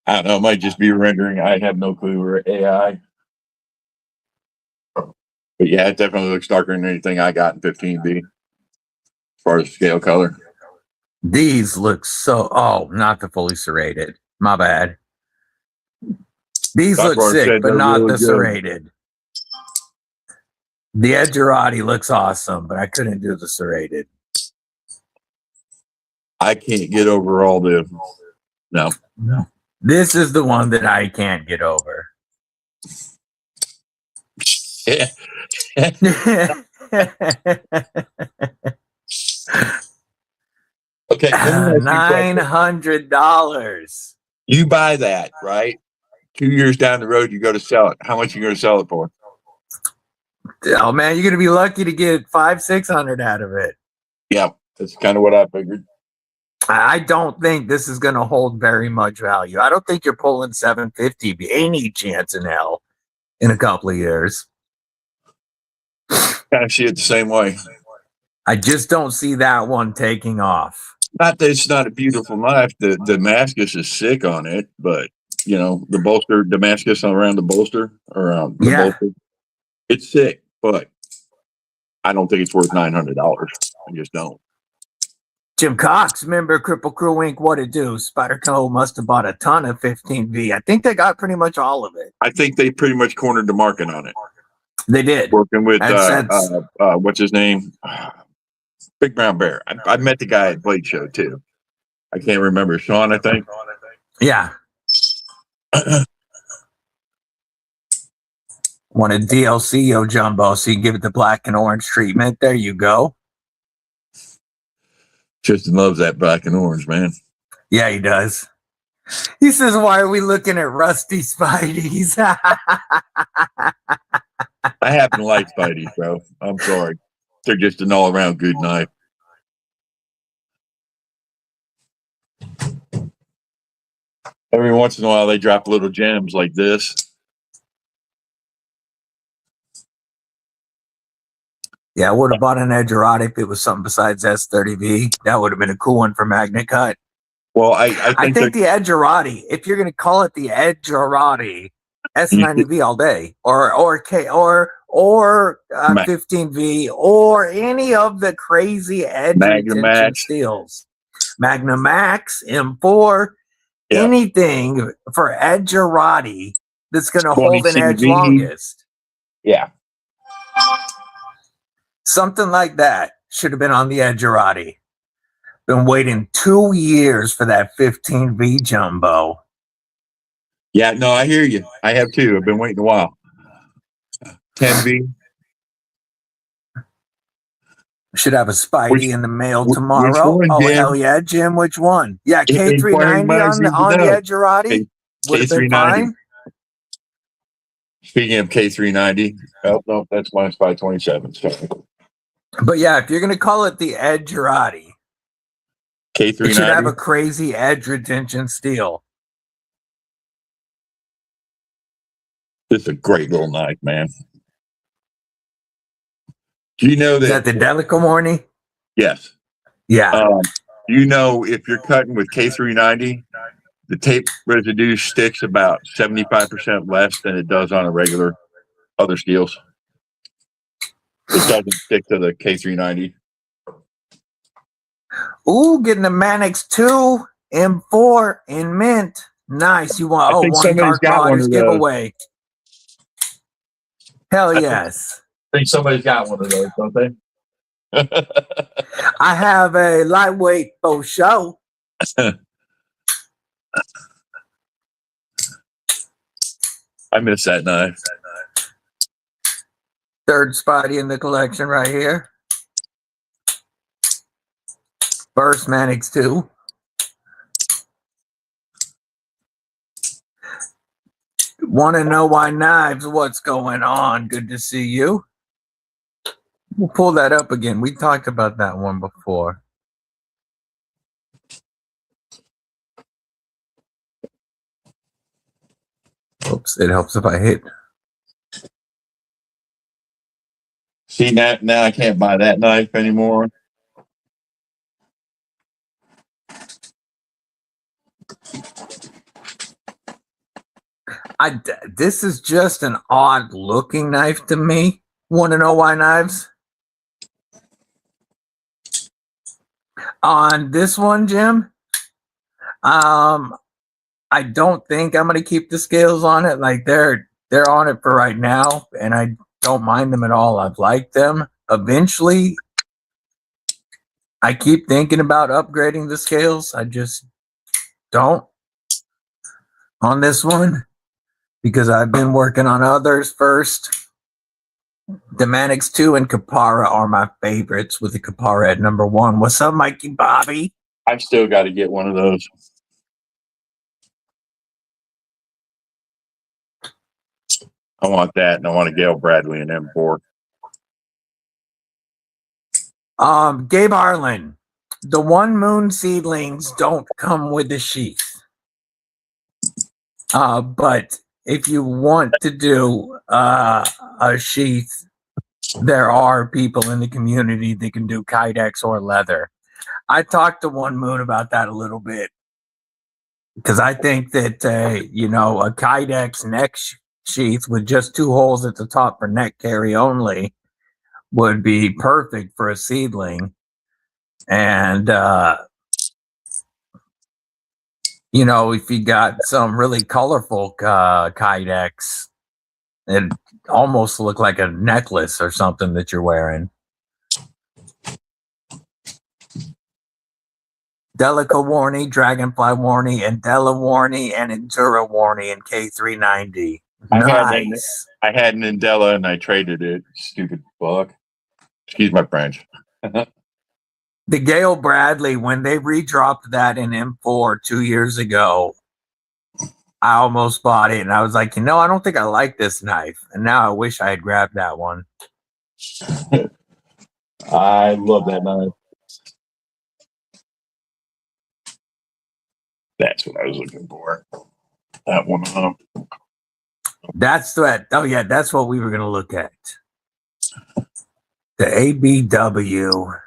I don't know. It might just be rendering. I have no clue. Or AI. But yeah, it definitely looks darker than anything I got in 15B as far as scale color. These look so. Oh, not the fully serrated. My bad. These look Buckler sick, said but they're not really the good. serrated. The Edgerati looks awesome, but I couldn't do the serrated. I can't get over all the. No. This is the one that I can't get over. Yeah. Okay. $900. You buy that, right? 2 years down the road, you go to sell it. How much are you going to sell it for? Oh man, you're gonna be lucky to get $500-600 out of it. Yeah, that's kind of what I figured. I don't think this is gonna hold very much value. I don't think you're pulling 750 by any chance in hell in a couple of years. Kind of see it the same way. I just don't see that one taking off. Not that it's not a beautiful knife. The Damascus is sick on it, but you know the bolster Damascus around the bolster around the bolster. It's sick, but I don't think it's worth $900. I just don't. Jim Cox, member Cripple Crew Inc. What it do? Spyderco must have bought a ton of 15V. I think they got pretty much all of it. I think they pretty much cornered the market on it. They did. Working with what's his name? Big Brown Bear. I met the guy at Blade Show too. I can't remember. Sean, I think. Yeah. Wanted DLC Yo Jumbo, so you give it the black and orange treatment. There you go. Tristan loves that black and orange, man. Yeah, he does. He says, "Why are we looking at rusty Spideys?" I happen to like Spideys, bro. I'm sorry. They're just an all-around good knife. Every once in a while, they drop little gems like this. Yeah, I would have bought an Edgerati if it was something besides S30V. That would have been a cool one for Magna Cut. Well, I think the Edgerati, if you're going to call it the Edgerati, S90V all day, or 15V, or any of the crazy edge retention steels, Magna Max, M4, anything for Edgerati that's going to hold an edge longest. Yeah. Something like that should have been on the Edgerati. Been waiting 2 years for that 15V Jumbo. Yeah, no, I hear you. I have too. I've been waiting a while. 10V. Should have a Spidey in the mail tomorrow. One, oh, Jim? Hell yeah, Jim. Which one? Yeah, K390 on the Edgerati. Would have been fine. Speaking of K390, oh, no, that's my Spy 27. But yeah, if you're going to call it the Edgerati, K390, it should have a crazy edge retention steel. This is a great little knife, man. Do you know Is that the Delica? Yes. Yeah. You know, if you're cutting with K390, the tape residue sticks about 75% less than it does on a regular other steels. It doesn't stick to the K390. Ooh, getting the Manix 2 M4 in mint. Nice. You want I think one somebody's Dark got one Riders of those. giveaway. Hell yes. I think somebody's got one of those, don't they? I have a lightweight Beauchot. I miss that knife. Third spotty in the collection right here. First Manix 2. Want to know why knives? What's going on? Good to see you. We'll pull that up again. We talked about that one before. Oops, it helps if I hit. See, now I can't buy that knife anymore. This is just an odd looking knife to me. Want to know why knives? On this one, Jim, I don't think I'm gonna keep the scales on it. Like they're on it for right now, and I don't mind them at all. I've liked them. Eventually, I keep thinking about upgrading the scales. I just don't on this one because I've been working on others first. The Manix 2 and Kapara are my favorites, with the Kapara at number 1. What's up, Mikey Bobby? I've still got to get one of those. I want that, and I want a Gale Bradley and M4. Gabe Arlen, the One Moon seedlings don't come with the sheath. But if you want to do a sheath, there are people in the community that can do Kydex or leather. I talked to One Moon about that a little bit because I think that a Kydex neck sheath with just 2 holes at the top for neck carry only would be perfect for a seedling. And if you got some really colorful Kydex, it almost look like a necklace or something that you're wearing. Delica Warney, Dragonfly Warney, Andela Warney, and Endura Warney in K390. Nice. I had an Andela and I traded it. Stupid fuck. Excuse my French. The Gale Bradley, when they redropped that in M4 2 years ago, I almost bought it, and I was like, I don't think I like this knife. And now I wish I had grabbed that one. I love that knife. That's what I was looking for. That one. That's that. Oh yeah, that's what we were gonna look at. The ABW.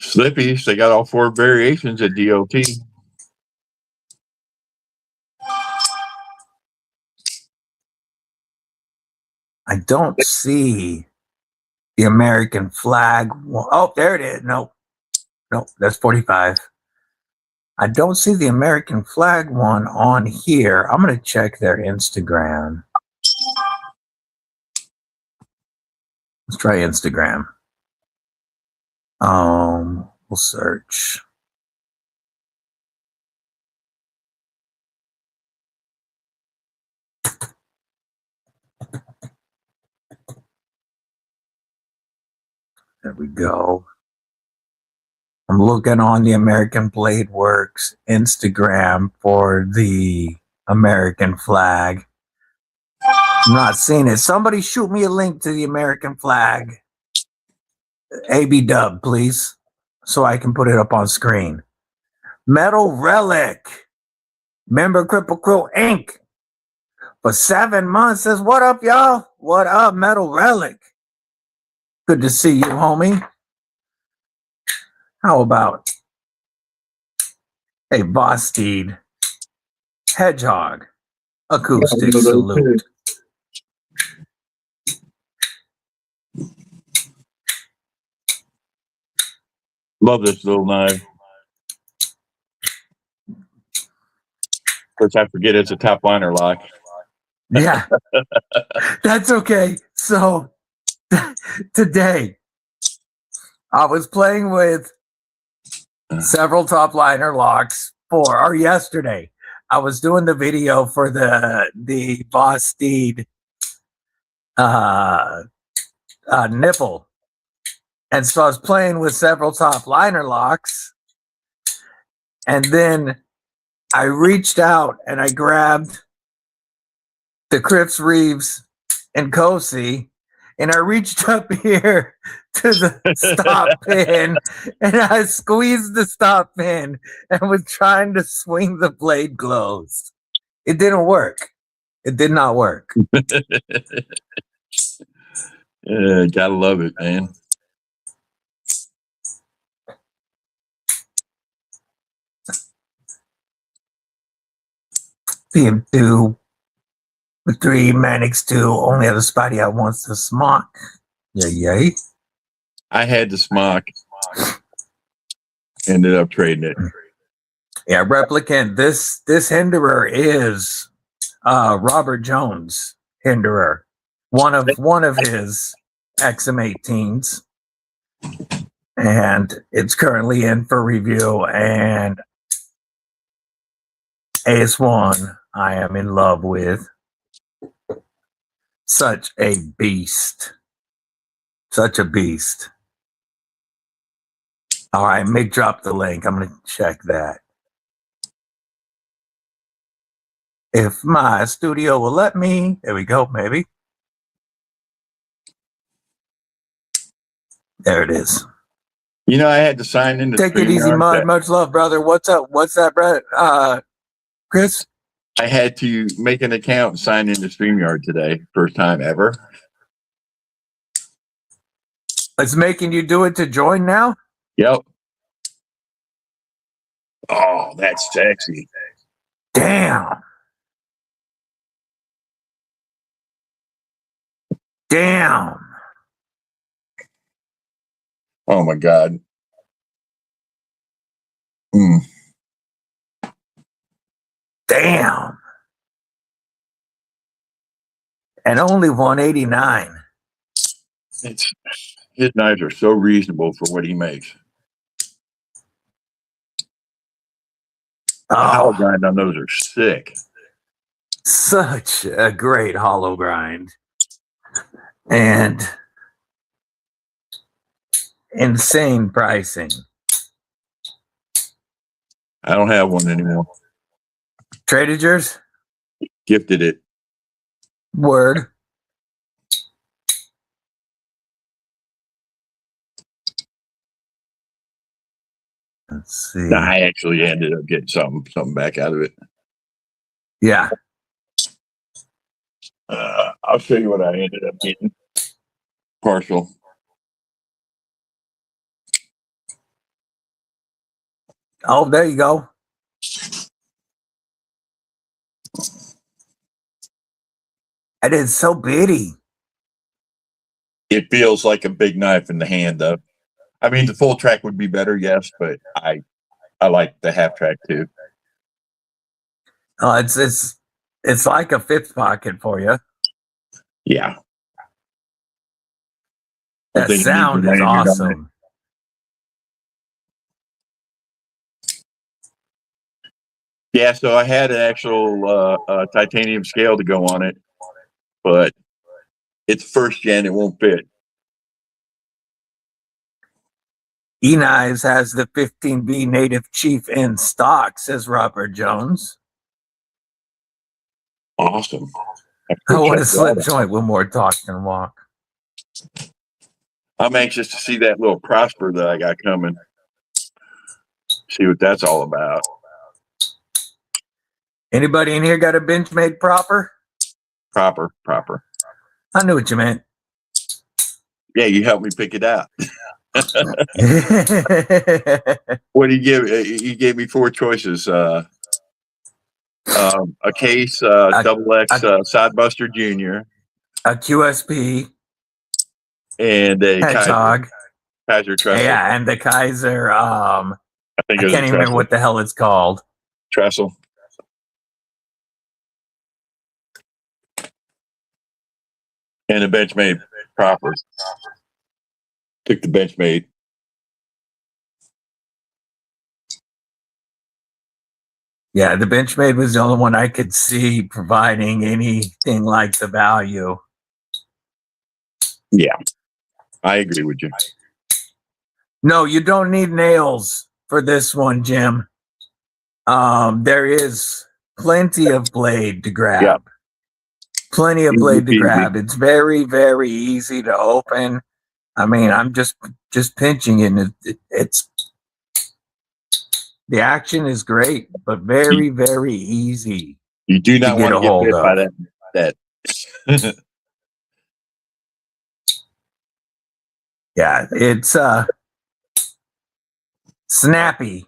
Slippies. They got all 4 variations at DOT. I don't see the American flag. Oh, there it is. Nope, that's 45. I don't see the American flag one on here. I'm going to check their Instagram. Let's try Instagram. We'll search. There we go. I'm looking on the American Blade Works Instagram for the American flag. I'm not seeing it. Somebody shoot me a link to the American flag. AB Dub, please, so I can put it up on screen. Metal Relic. Member Cripple Crow Inc. for 7 months. Says, what up, y'all? What up, Metal Relic? Good to see you, homie. How about a Bostede Hedgehog acoustic salute? Love this little knife. Of course, I forget it's a top liner lock. Yeah, that's okay. So today I was playing with several top liner locks or yesterday I was doing the video for the Bostede nipple. And so I was playing with several top liner locks. And then I reached out and I grabbed the Cripps Reeves and Cosi, and I reached up here to the stop pin and I squeezed the stop pin and was trying to swing the blade closed. It didn't work. It did not work. Yeah, gotta love it, man. PM2 with 3 Manix 2 only have a spotty I wants to smock. Yay. I had the smock. Ended up trading it. Yeah, Replicant. This Hinderer is Robert Jones Hinderer. One of his XM18s. And it's currently in for review. And AS1 I am in love with. Such a beast. Such a beast. All right, Mick dropped the link. I'm going to check that. If my studio will let me. There we go, maybe. There it is. You know, I had to sign in. Take it easy, Mud. Much love, brother. What's up? What's that, brother? Chris? I had to make an account and sign into StreamYard today. First time ever. It's making you do it to join now? Yep. Oh, that's sexy. Damn. Oh my God. Damn. And only 189. His knives are so reasonable for what he makes. The hollow grind on those are sick. Such a great hollow grind. And insane pricing. I don't have one anymore. Traded yours? Gifted it. Word. Let's see. No, I actually ended up getting something back out of it. Yeah. I'll show you what I ended up getting. Partial. Oh, there you go. It is so bitty. It feels like a big knife in the hand, though. I mean, the full track would be better, yes, but I like the half track too. Oh, it's like a fifth pocket for you. Yeah. That sound is awesome. Yeah, so I had an actual titanium scale to go on it, but it's first gen, it won't fit. E-Knives has the 15B Native Chief in stock, says Robert Jones. Awesome. I want to slip joint with more talk than walk. I'm anxious to see that little Prosper that I got coming. See what that's all about. Anybody in here got a Benchmade proper? Proper. I knew what you meant. Yeah, you helped me pick it out. What do you give? You gave me 4 choices. A case, double X Sidebuster Junior, A QSP and a Hedgehog. Kaiser Trestle. Yeah, and the Kaiser. I I can't even remember what the hell it's called. Trestle. And the Benchmade proper. Took the Benchmade. Yeah, the Benchmade was the only one I could see providing anything like the value. Yeah, I agree with you. No, you don't need nails for this one, Jim. There is plenty of blade to grab. Yeah. Plenty of blade to grab. It's very, very easy to open. I mean, I'm just pinching it. And it's the action is great, but very, very easy. You do not want to get bit by that. Yeah, it's snappy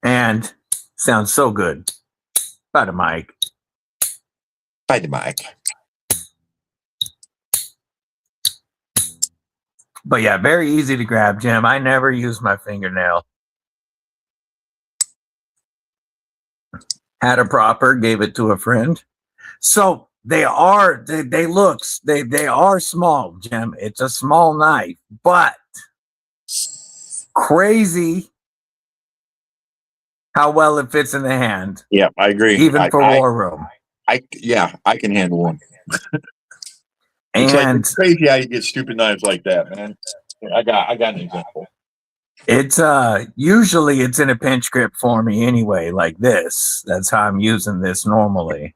and sounds so good. By the mic. But yeah, very easy to grab, Jim. I never use my fingernail. Had a proper, gave it to a friend. So they are small, Jim. It's a small knife, but crazy how well it fits in the hand. Yeah, I agree. Even for war room. I can handle one. And it's crazy how you get stupid knives like that, man. I got an example. It's usually it's in a pinch grip for me anyway, like this. That's how I'm using this normally.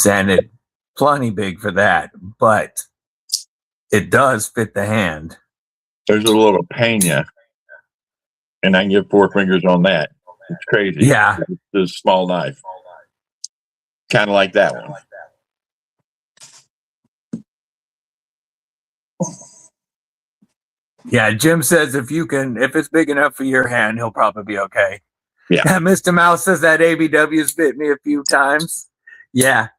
And it plenty big for that, but it does fit the hand. There's a little pena, and I can get 4 fingers on that. It's crazy. Yeah. It's a small knife. Kind of like that one. Yeah, Jim says if it's big enough for your hand, he'll probably be okay. Yeah. Mr. Mouse says that ABW's bit me a few times. Yeah.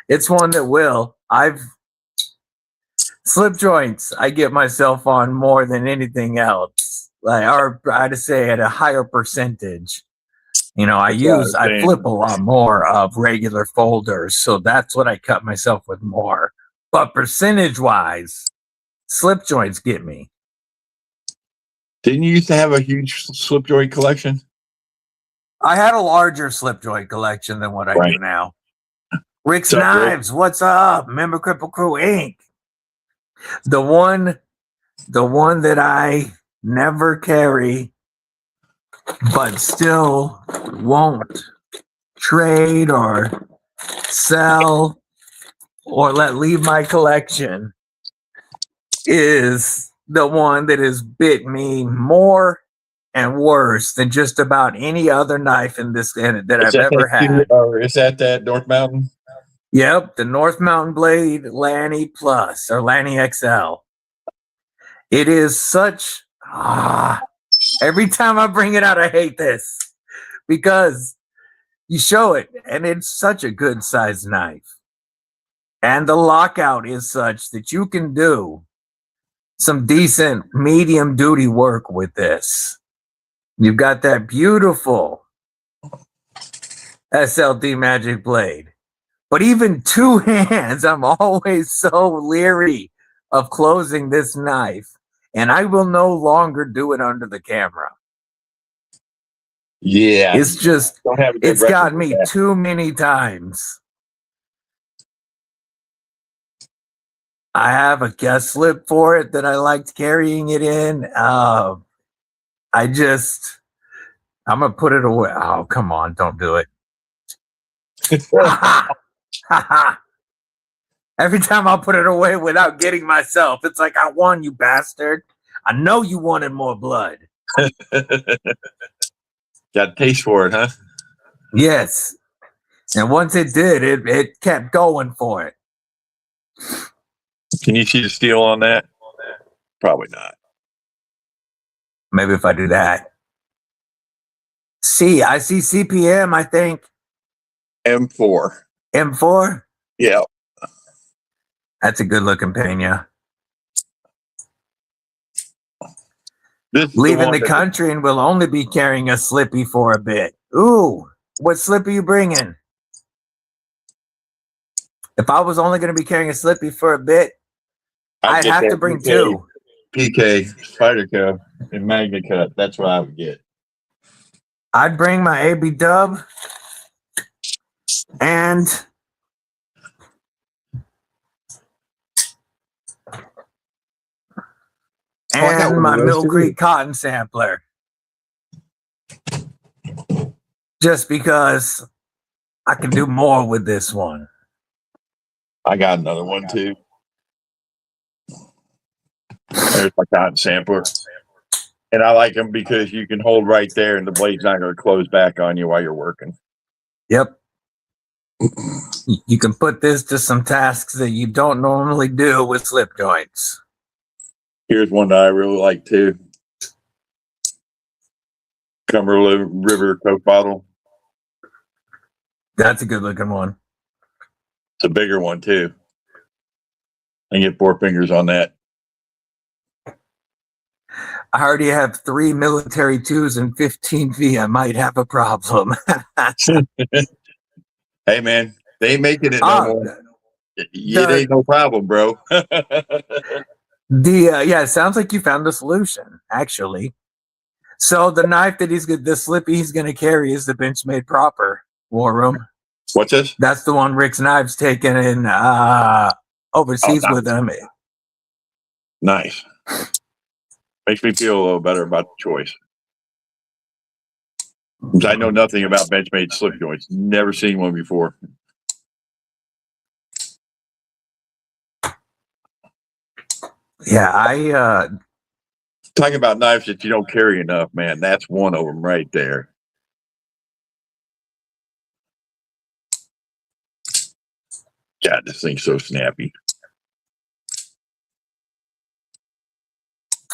It's one that will. Slip joints, I get myself on more than anything else. Or I'd say at a higher percentage. You know, I flip a lot more of regular folders, so that's what I cut myself with more. But percentage wise, slip joints get me. Didn't you used to have a huge slip joint collection? I had a larger slip joint collection than what I do now. Rick's Knives, Rick? What's up? Member Cripple Crew Inc. The one that I never carry, but still won't trade or sell or let leave my collection is the one that has bit me more and worse than just about any other knife in this that I've ever had. Or is that North Mountain? Yep, the North Mountain Blade Lanny Plus or Lanny XL. It is such every time I bring it out, I hate this because you show it and it's such a good size knife. And the lockout is such that you can do some decent medium duty work with this. You've got that beautiful SLD Magic Blade. But even 2 hands, I'm always so leery of closing this knife. And I will no longer do it under the camera. Yeah. It's just, it's got me too many times. I have a guest slip for it that I liked carrying it in. I'm going to put it away. Oh, come on. Don't do it. Every time I put it away without getting myself, it's like, I won, you bastard. I know you wanted more blood. Got a taste for it, huh? Yes. And once it did, it kept going for it. Can you see the steel on that? Probably not. Maybe if I do that. I see CPM, I think. M4. M4? Yeah. That's a good looking Pena. This is Leaving one the that- country and will only be carrying a Slippy for a bit. Ooh, what Slippy you bringing? If I was only going to be carrying a Slippy for a bit, I'd get have to that bring PK, two. PK, Spider Cub, and Magna Cut. That's what I would get. I'd bring my AB Dub and I got one my of those Mill too. Creek cotton sampler. Just because I can do more with this one. I got another one too. There's my cotton sampler. And I like them because you can hold right there and the blade's not going to close back on you while you're working. Yep. You can put this to some tasks that you don't normally do with slip joints. Here's one that I really like too. Cumberland River Coke bottle. That's a good looking one. It's a bigger one too. I get 4 fingers on that. I already have 3 military 2s and 15V. I might have a problem. Hey man, they ain't making it no more. It ain't no problem, bro. It sounds like you found a solution, actually. So the knife that the Slippy he's going to carry is the Benchmade Proper War Room. What's this? That's the one Rick's Knives taken in overseas with him. Nice. Makes me feel a little better about the choice. I know nothing about Benchmade slip joints. Never seen one before. Yeah, Talking about knives that you don't carry enough, man. That's one of them right there. God, this thing's so snappy.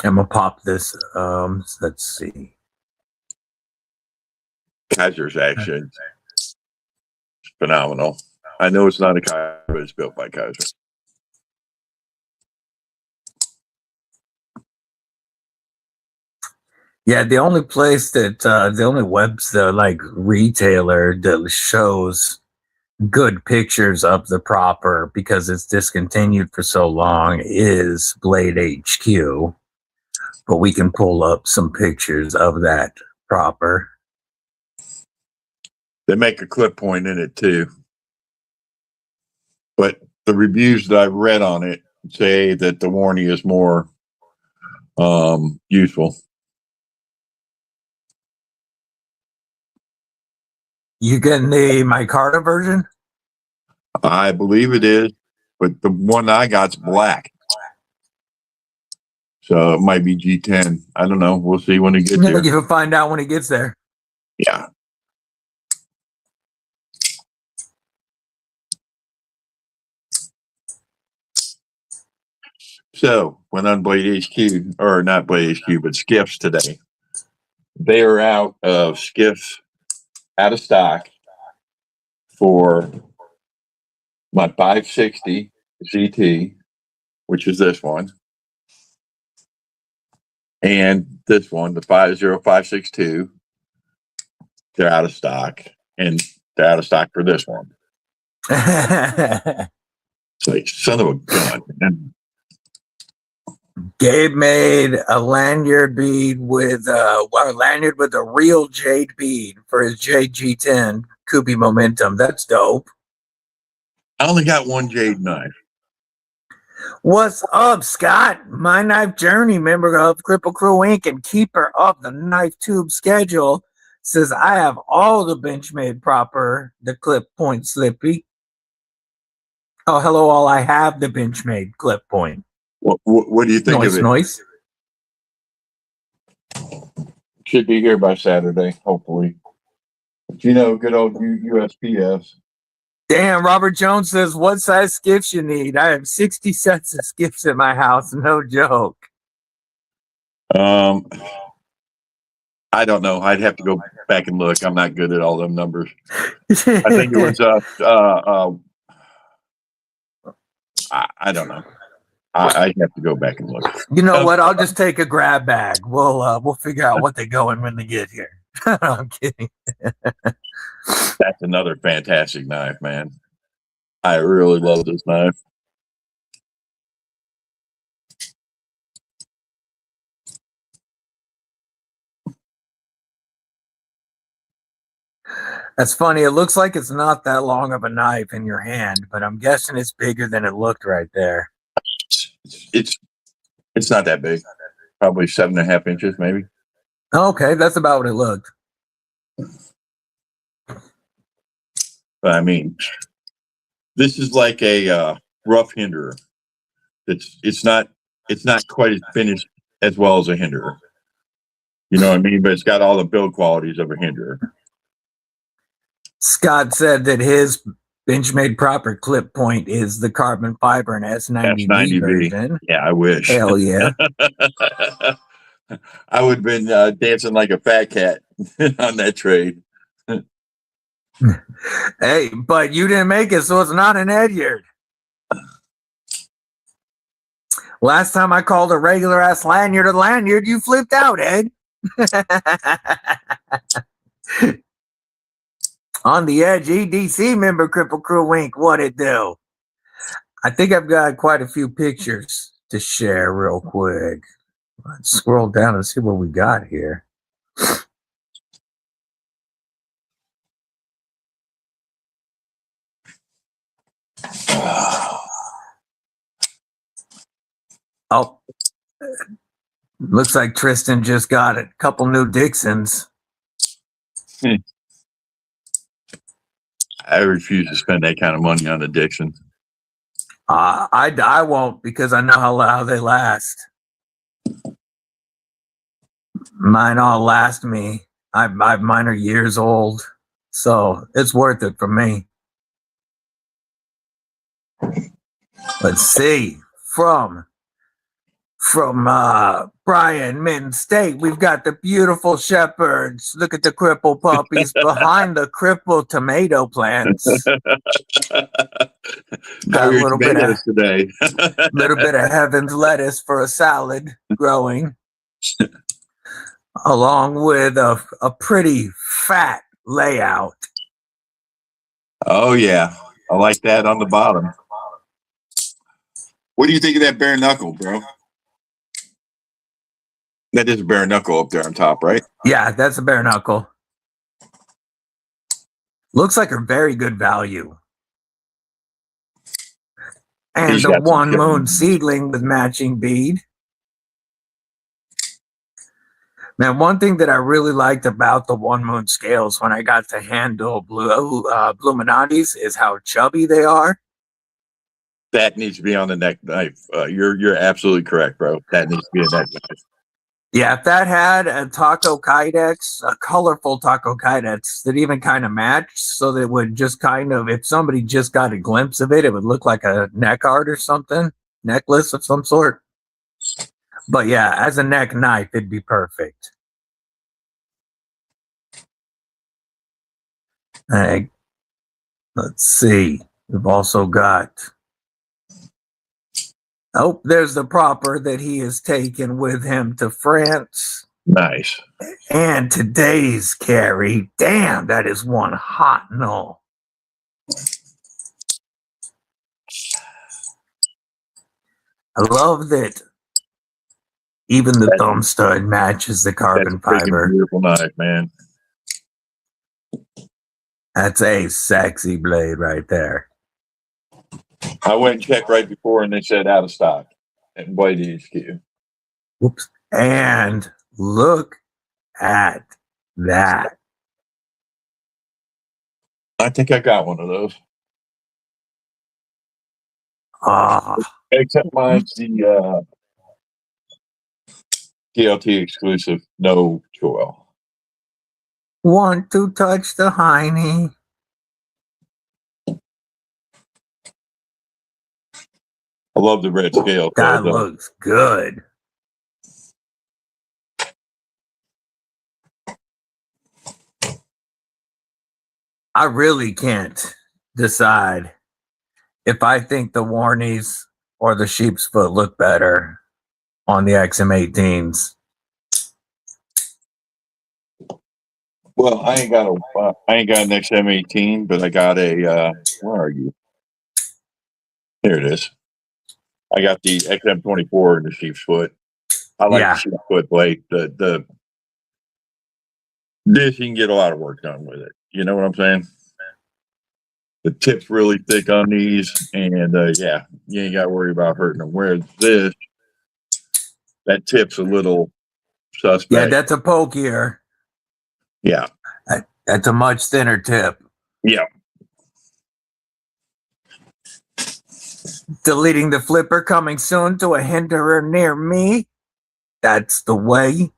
I'm gonna pop this. Let's see. Kaiser's action. It's phenomenal. I know it's not a Kaiser, but it's built by Kaiser. Yeah, the only place that the only like retailer that shows good pictures of the Proper because it's discontinued for so long is Blade HQ. But we can pull up some pictures of that Proper. They make a clip point in it too. But the reviews that I've read on it say that the Warney is more useful. You getting the micarta version? I believe it is, but the one I got's black. So it might be G10. I don't know. We'll see when it gets here. You'll find out when it gets there. Yeah. So went on Blade HQ, or not Blade HQ, but Skiffs today. They are out of Skiffs, out of stock for my 560 ZT, which is this one, and this one, the 50562. They're out of stock, and they're out of stock for this one. It's like, son of a gun, man. Gabe made a lanyard bead with a real jade bead for his JG10 Kubi Momentum. That's dope. I only got one jade knife. What's up, Scott? My Knife Journey, member of Cripple Crew Inc. and keeper of the Knife Tube schedule, says I have all the Benchmade Proper, the clip point Slippy. Oh, hello, all. I have the Benchmade clip point. What do you think of it? Noise. Should be here by Saturday, hopefully. You know, good old USPS. Damn, Robert Jones says, what size skiffs you need? I have 60 sets of skiffs at my house. No joke. I don't know. I'd have to go back and look. I'm not good at all them numbers. I think it was I don't know. I have to go back and look. You know what? I'll just take a grab bag. We'll figure out what they go in when they get here. I'm kidding. That's another fantastic knife, man. I really love this knife. That's funny. It looks like it's not that long of a knife in your hand, but I'm guessing it's bigger than it looked right there. It's not that big. Probably 7.5 inches, maybe. Okay, that's about what it looked. But I mean, this is like a rough hinderer. It's not quite as finished as well as a hinderer. You know what I mean? But it's got all the build qualities of a hinderer. Scott said that his Benchmade proper clip point is the carbon fiber and S90V version. Yeah, I wish. Hell yeah. I would have been dancing like a fat cat on that trade. Hey, but you didn't make it, so it's not an Edyard. Last time I called a regular ass lanyard a lanyard, you flipped out, Ed. On the Edge EDC member Cripple Crew Wink, what it do? I think I've got quite a few pictures to share real quick. Let's scroll down and see what we got here. Oh, looks like Tristan just got a couple new Dixons. I refuse to spend that kind of money on a Dixon. I won't, because I know how they last. Mine all last me. Mine are years old, so it's worth it for me. Let's see. From Brian Min State, we've got the beautiful shepherds. Look at the crippled puppies behind the crippled tomato plants. Got a little bit of today. little bit of heaven's lettuce for a salad growing, along with a pretty fat layout. Oh yeah, I like that on the bottom. What do you think of that bare knuckle, bro? That is a bare knuckle up there on top, right? Yeah, that's a bare knuckle. Looks like a very good value. And the One Moon seedling with matching bead. Man, one thing that I really liked about the One Moon scales when I got to handle Bluminati's is how chubby they are. That needs to be on the neck knife. You're absolutely correct, bro. That needs to be a neck knife. Yeah, if that had a taco kydex, a colorful taco kydex that even kind of matched, so that it would just kind of, if somebody just got a glimpse of it, it would look like a neck art or something, necklace of some sort. But yeah, as a neck knife, it'd be perfect. Let's see. We've also got... Oh, there's the proper that he has taken with him to France. Nice. And today's carry. Damn, that is one hot no. I love that even the thumb stud matches the carbon fiber. Beautiful knife, man. That's a sexy blade right there. I went and checked right before, and they said out of stock at Blade HQ. Whoops. And look at that. I think I got one of those. Except mine's the TLT exclusive, no choil. Want to touch the hiney. I love the red scale. That looks good. I really can't decide if I think the Warnies or the Sheep's Foot look better on the XM18s. Well, I ain't got an XM18, but I got a. Where are you? Here it is. I got the XM24 in the sheep's foot. I like the sheep's foot blade. This you can get a lot of work done with it. You know what I'm saying? The tip's really thick on these, and yeah, you ain't got to worry about hurting them. Whereas this, that tip's a little suspect. Yeah, that's a pokier. Yeah, that's a much thinner tip. Yeah. Deleting the flipper coming soon to a hinderer near me. That's the way.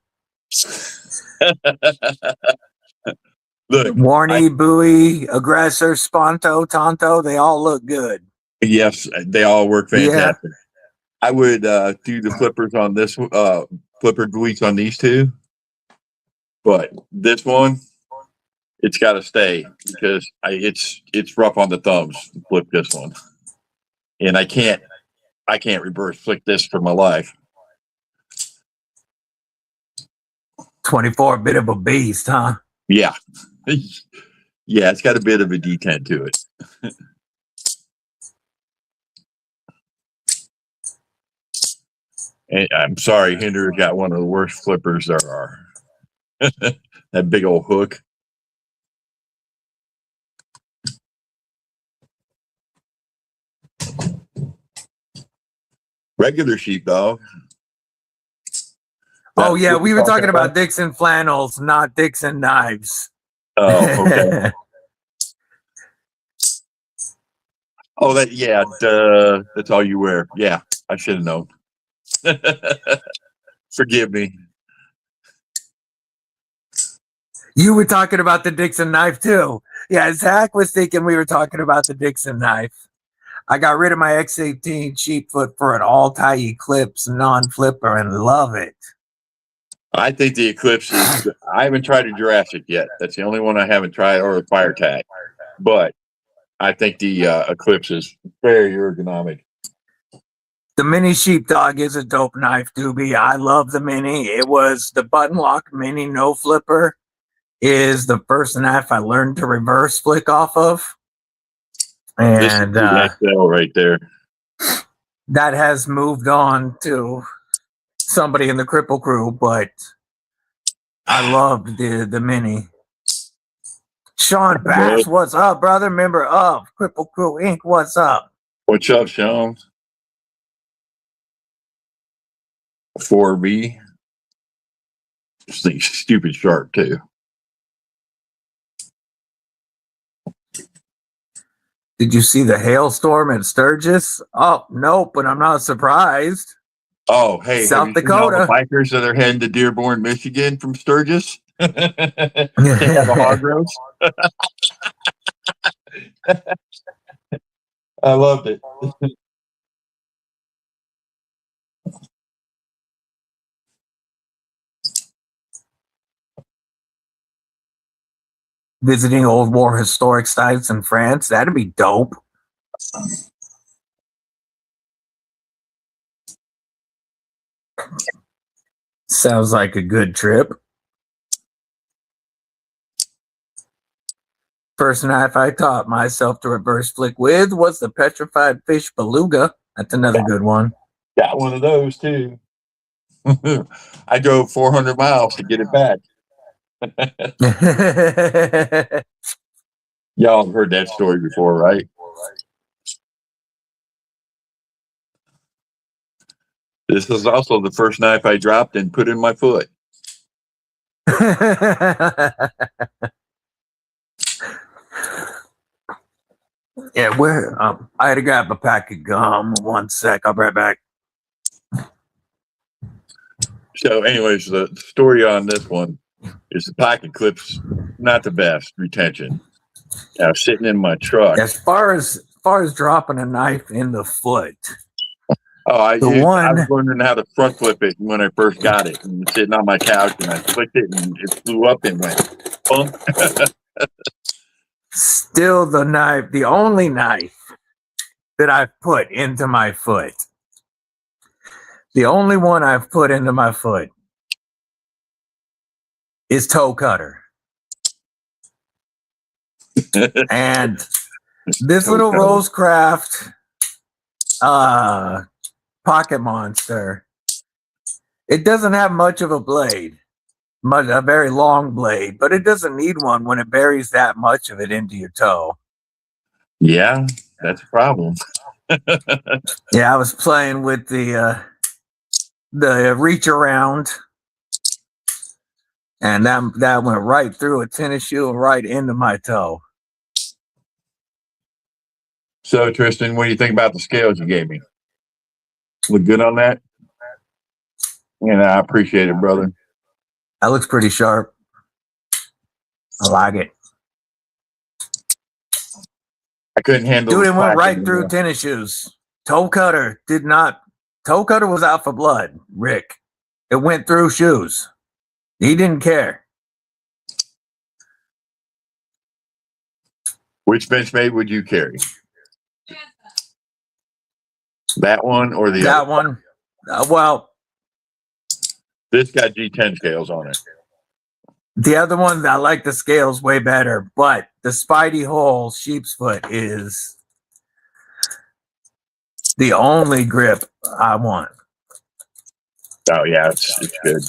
Look, Warnie, Bowie, Aggressor, Sponto, Tonto, they all look good. Yes, they all work fantastic. Yeah. I would do the flippers on this flipper gleats on these two, but this one, it's got to stay because it's rough on the thumbs to flip this one, and I can't reverse flick this for my life. 24, bit of a beast, huh? Yeah. Yeah, it's got a bit of a detent to it. And I'm sorry, Hinder's got one of the worst flippers there are. That big old hook. Regular sheepdog. Oh, yeah, we were talking about Dixon flannels, not Dixon knives. Oh, okay. Oh, that's all you wear. Yeah, I should have known. Forgive me. You were talking about the Dixon knife too. Yeah, Zach was thinking we were talking about the Dixon knife. I got rid of my X18 Sheepfoot for an all-tie Eclipse non-flipper and love it. I think the Eclipse is. I haven't tried a Jurassic yet. That's the only one I haven't tried, or a Fire Tag. But I think the Eclipse is very ergonomic. The Mini Sheepdog is a dope knife, Doobie. I love the Mini. It was the button lock Mini no flipper. Is the first knife I learned to reverse flick off of. And XL right there. That has moved on to somebody in the Cripple Crew, but I loved the Mini. Sean Bass, what's up, brother? Member of Cripple Crew Inc. What's up? What's up, Sean? 4B. This thing's stupid sharp too. Did you see the hailstorm at Sturgis? Oh, nope, but I'm not surprised. Oh, hey, South Dakota. The bikers that are heading to Dearborn, Michigan from Sturgis. They have a hog roast. I loved it. Visiting old war historic sites in France. That'd be dope. Sounds like a good trip. First knife I taught myself to reverse flick with was the Petrified Fish Beluga. That's another good one. Got one of those too. I drove 400 miles to get it back. Y'all have heard that story before, right? This is also the first knife I dropped and put in my foot. Yeah, where I had to grab a pack of gum. 1 sec, I'll be right back. So, anyways, the story on this one is the pocket clips not the best retention. I was sitting in my truck. As far as dropping a knife in the foot, Oh, I the was one wondering how to front flip it when I first got it. And sitting on my couch, and I flicked it, and it flew up and went boom. still the only knife that I've put into my foot. The only one I've put into my foot is toe cutter. And this Toe little cutter. Rosecraft pocket monster, it doesn't have much of a blade, a very long blade, but it doesn't need one when it buries that much of it into your toe. Yeah, that's a problem. Yeah, I was playing with the reach around, and that went right through a tennis shoe and right into my toe. So, Tristan, what do you think about the scales you gave me? Look good on that? And I appreciate it, brother. That looks pretty sharp. I like it. I couldn't handle Dude, the it went clack right through anymore. tennis shoes. Toe cutter did not. Toe cutter was out for blood, Rick. It went through shoes. He didn't care. Which Benchmade would you carry? That one or the That other? one, well, This got G10 scales on it. the other one, I like the scales way better, but the Spidey Hole sheep's foot is the only grip I want. Oh yeah, it's good.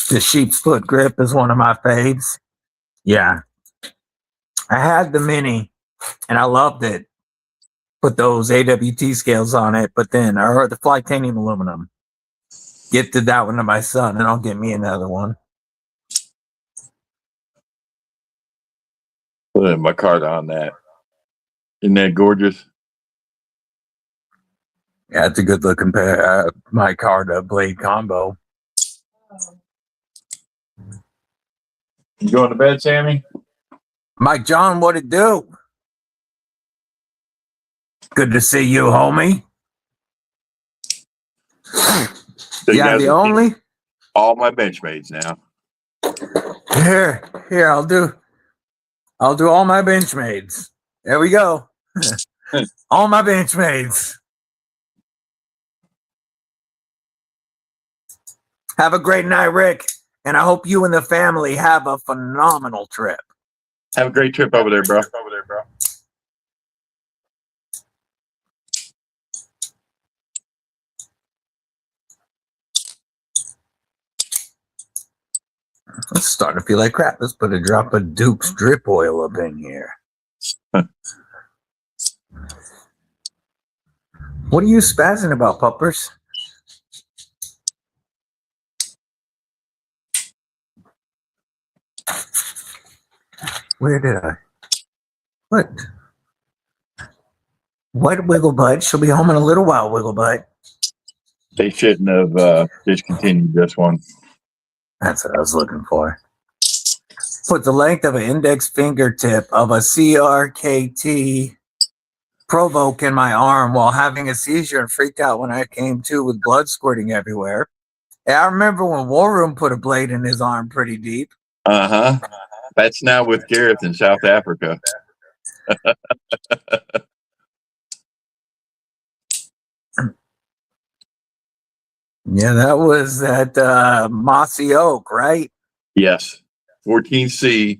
The sheep's foot grip is one of my faves. Yeah. I had the mini and I loved it. Put those AWT scales on it, but then I heard the Flytanium aluminum. Gifted that one to my son, and I'll get me another one. Put my card on that. Isn't that gorgeous? Yeah, it's a good looking pair. My card blade combo. You going to bed, Sammy? Mike John, what it do? Good to see you, homie. So you Yeah, guys the are only all my Benchmates now. here, I'll do all my Benchmades. There we go. All my Benchmades. Have a great night, Rick, and I hope you and the family have a phenomenal trip. Have a great trip over there, bro. It's starting to feel like crap. Let's put a drop of Duke's drip oil up in here. What are you spazzing about, puppers? Where did I? What? What, Wigglebud? She'll be home in a little while, Wigglebud. They shouldn't have discontinued this one. That's what I was looking for. Put the length of an index fingertip of a CRKT provoke in my arm while having a seizure and freaked out when I came to with blood squirting everywhere. Yeah, I remember when War Room put a blade in his arm pretty deep. Uh-huh. That's now with Gareth in South Africa. Yeah, that was at Mossy Oak, right? Yes. 14C,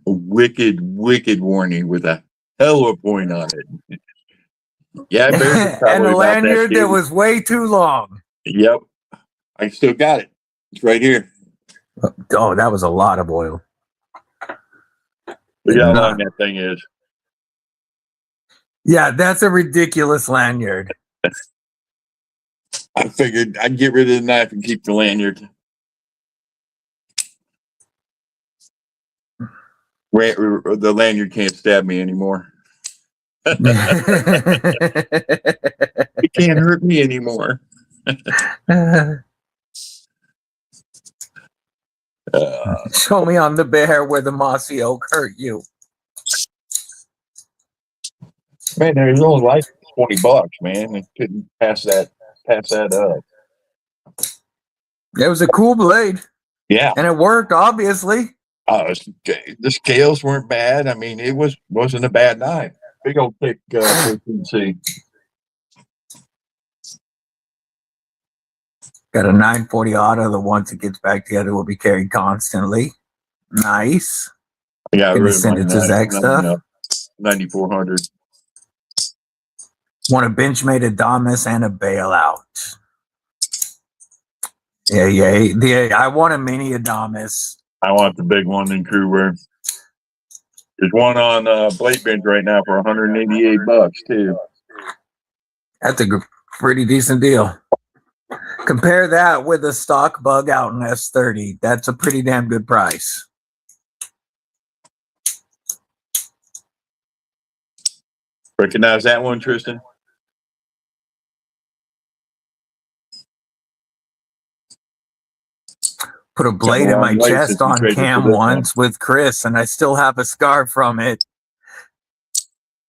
a wicked warning with a hell of a point on it. Yeah, And probably a about that lanyard that too. was way too long. Yep. I still got it. It's right here. Oh, that was a lot of oil. Look how long that thing is. Yeah, that's a ridiculous lanyard. I figured I'd get rid of the knife and keep the lanyard. The lanyard can't stab me anymore. It can't hurt me anymore. Show me on the bear where the mossy oak hurt you. Man, there's only like $20, man. It couldn't pass that up. It was a cool blade, Yeah. and it worked, obviously. The scales weren't bad. I mean, it wasn't a bad knife. Big old thick 13C. Got a 940 auto that once it gets back together will be carried constantly. Nice. Yeah, I Gonna really send it to Zach stuff. 9400. Want a Benchmade Adamas and a bailout. Yeah. I want a mini Adamas. I want the big one in Crewwear. There's one on Blade Bench right now for $188 too. That's a pretty decent deal. Compare that with a stock bug out in S30. That's a pretty damn good price. Recognize that one, Tristan? Put a blade in my chest on cam once with Chris, and I still have a scar from it.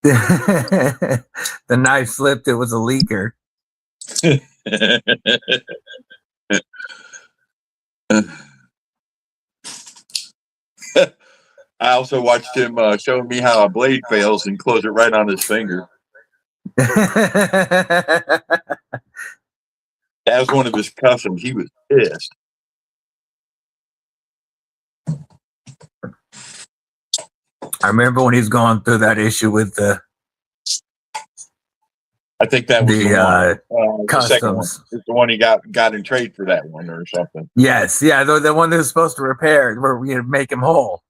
The knife slipped. It was a leaker. I also watched him showing me how a blade fails and close it right on his finger. That was one of his customs. He was pissed. I remember when he's going through that issue with the. I think that was the customs. It's the one he got in trade for that one or something. Yes, yeah, the one that was supposed to repair, where we make him whole.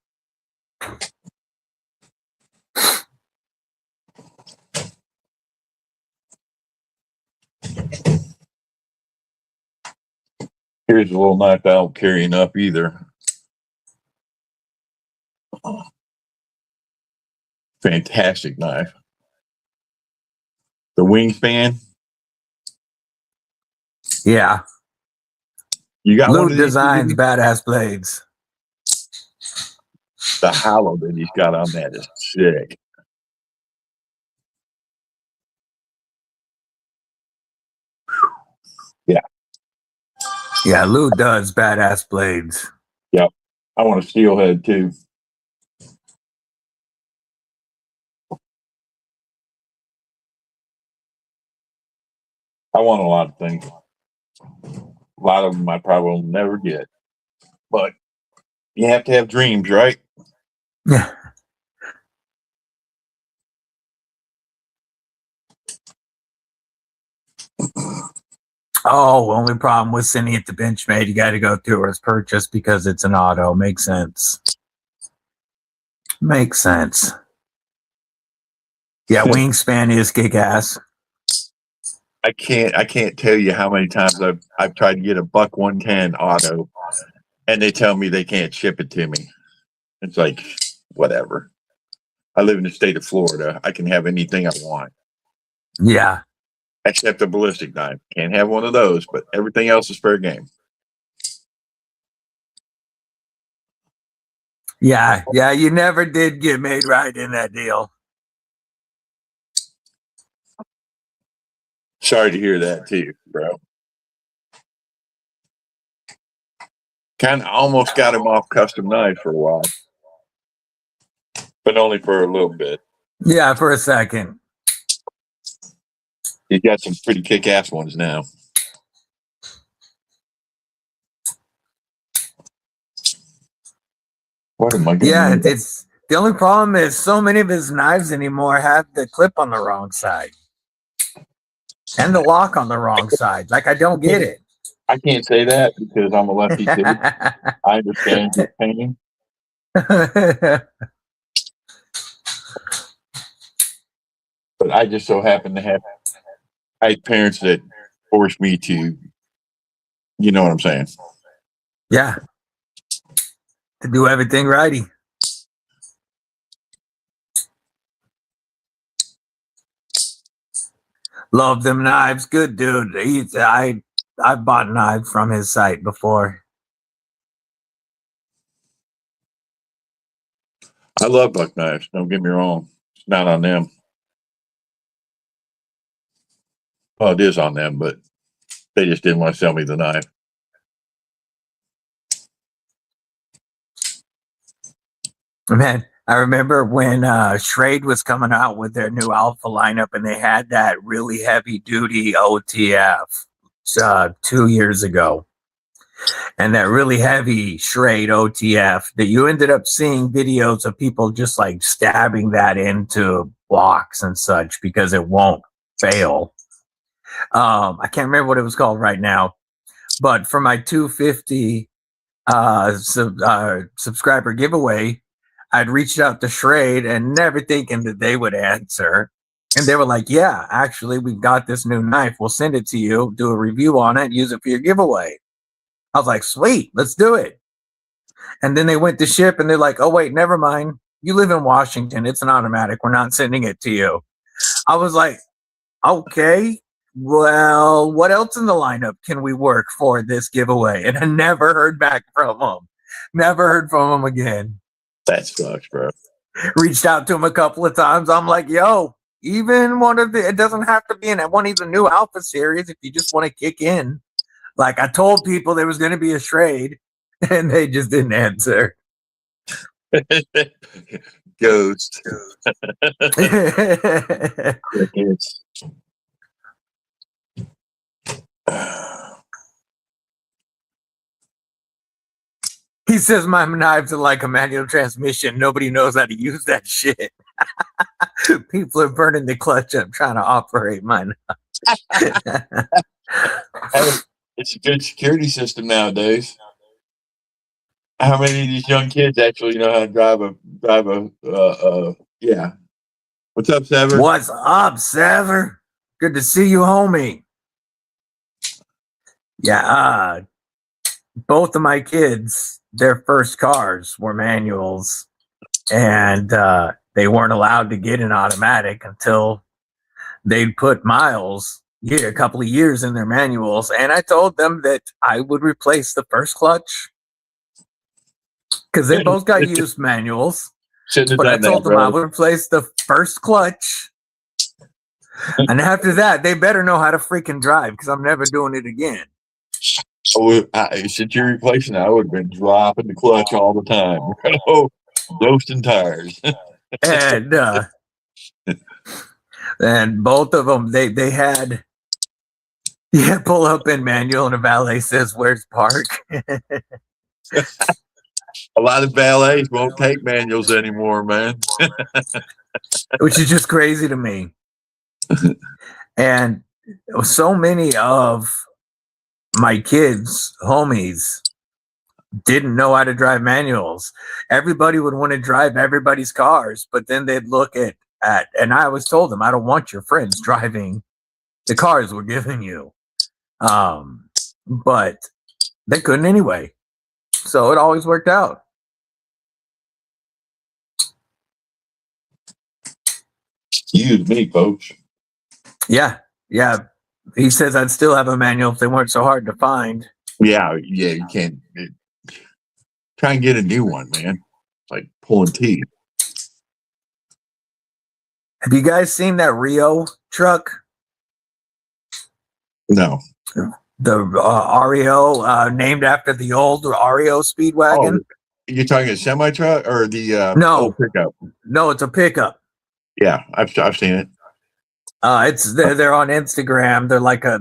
Here's a little knife I don't carry enough either. Fantastic knife. The Wingspan. Yeah. You got Loot Designs badass blades. The hollow that he's got on that is sick. Yeah. Yeah, Loot does badass blades. Yep. I want a steelhead too. I want a lot of things. A lot of them I probably will never get. But you have to have dreams, right? Yeah. Oh, only problem with sending it to Benchmade, you got to go through its purchase because it's an auto. Makes sense. Makes sense. Yeah, Wingspan is kick ass. I can't tell you how many times I've tried to get a buck 110 auto, and they tell me they can't ship it to me. It's like, whatever. I live in the state of Florida. I can have anything I want. Yeah. Except a ballistic knife. Can't have one of those, but everything else is fair game. Yeah, you never did get made right in that deal. Sorry to hear that too, bro. Kind of almost got him off custom knife for a while, but only for a little bit. Yeah, for a second. He's got some pretty kick-ass ones now. What am I doing? Yeah, it's the only problem is so many of his knives anymore have the clip on the wrong side and the lock on the wrong side. Like, I don't get it. I can't say that because I'm a lefty too. I understand your pain. But I just so happen to have parents that forced me to, you know what I'm saying? Yeah. To do everything righty. Love them knives. Good dude. I've bought knives from his site before. I love buck knives. Don't get me wrong. It's not on them. Well, it is on them, but they just didn't want to sell me the knife. Man, I remember when Schrade was coming out with their new Alpha lineup, and they had that really heavy duty OTF 2 years ago, and that really heavy Schrade OTF that you ended up seeing videos of people just like stabbing that into blocks and such because it won't fail. I can't remember what it was called right now, but for my 250 subscriber giveaway, I'd reached out to Schrade and never thinking that they would answer. And they were like, yeah, actually, we've got this new knife. We'll send it to you, do a review on it, use it for your giveaway. I was like, sweet, let's do it. And then they went to ship and they're like, oh, wait, never mind. You live in Washington. It's an automatic. We're not sending it to you. I was like, okay, well, what else in the lineup can we work for this giveaway? And I never heard back from them. Never heard from them again. That sucks, bro. Reached out to him a couple of times. I'm like, yo, even one of the, it doesn't have to be in one of the new Alpha series if you just want to kick in. Like I told people there was going to be a Schrade and they just didn't answer. Ghost. Crickets. He says my knives are like a manual transmission. Nobody knows how to use that shit. People are burning the clutch up trying to operate mine. It's a good security system nowadays. How many of these young kids actually know how to drive a yeah. What's up, Sever? What's up, Sever? Good to see you, homie. Yeah, both of my kids, their first cars were manuals, and they weren't allowed to get an automatic until they'd put miles, a couple of years in their manuals. And I told them that I would replace the first clutch because they both got used manuals. But I told them I would replace the first clutch. And after that, they better know how to freaking drive because I'm never doing it again. Since you're replacing it, I would have been dropping the clutch all the time. Roasting tires. And both of them, they had, pull up in manual and a valet says, where's park? A lot of valets won't take manuals anymore, man. Which is just crazy to me. And so many of my kids, homies, didn't know how to drive manuals. Everybody would want to drive everybody's cars, but then they'd look at and I always told them, I don't want your friends driving the cars we're giving you. But they couldn't anyway. So it always worked out. Excuse me, folks. Yeah. He says I'd still have a manual if they weren't so hard to find. Yeah, you can't try and get a new one, man. It's like pulling teeth. Have you guys seen that Rio truck? No. The REO, named after the old REO Speedwagon. Oh, you're talking a semi truck or the no pickup? No, it's a pickup. Yeah, I've seen it. They're on Instagram.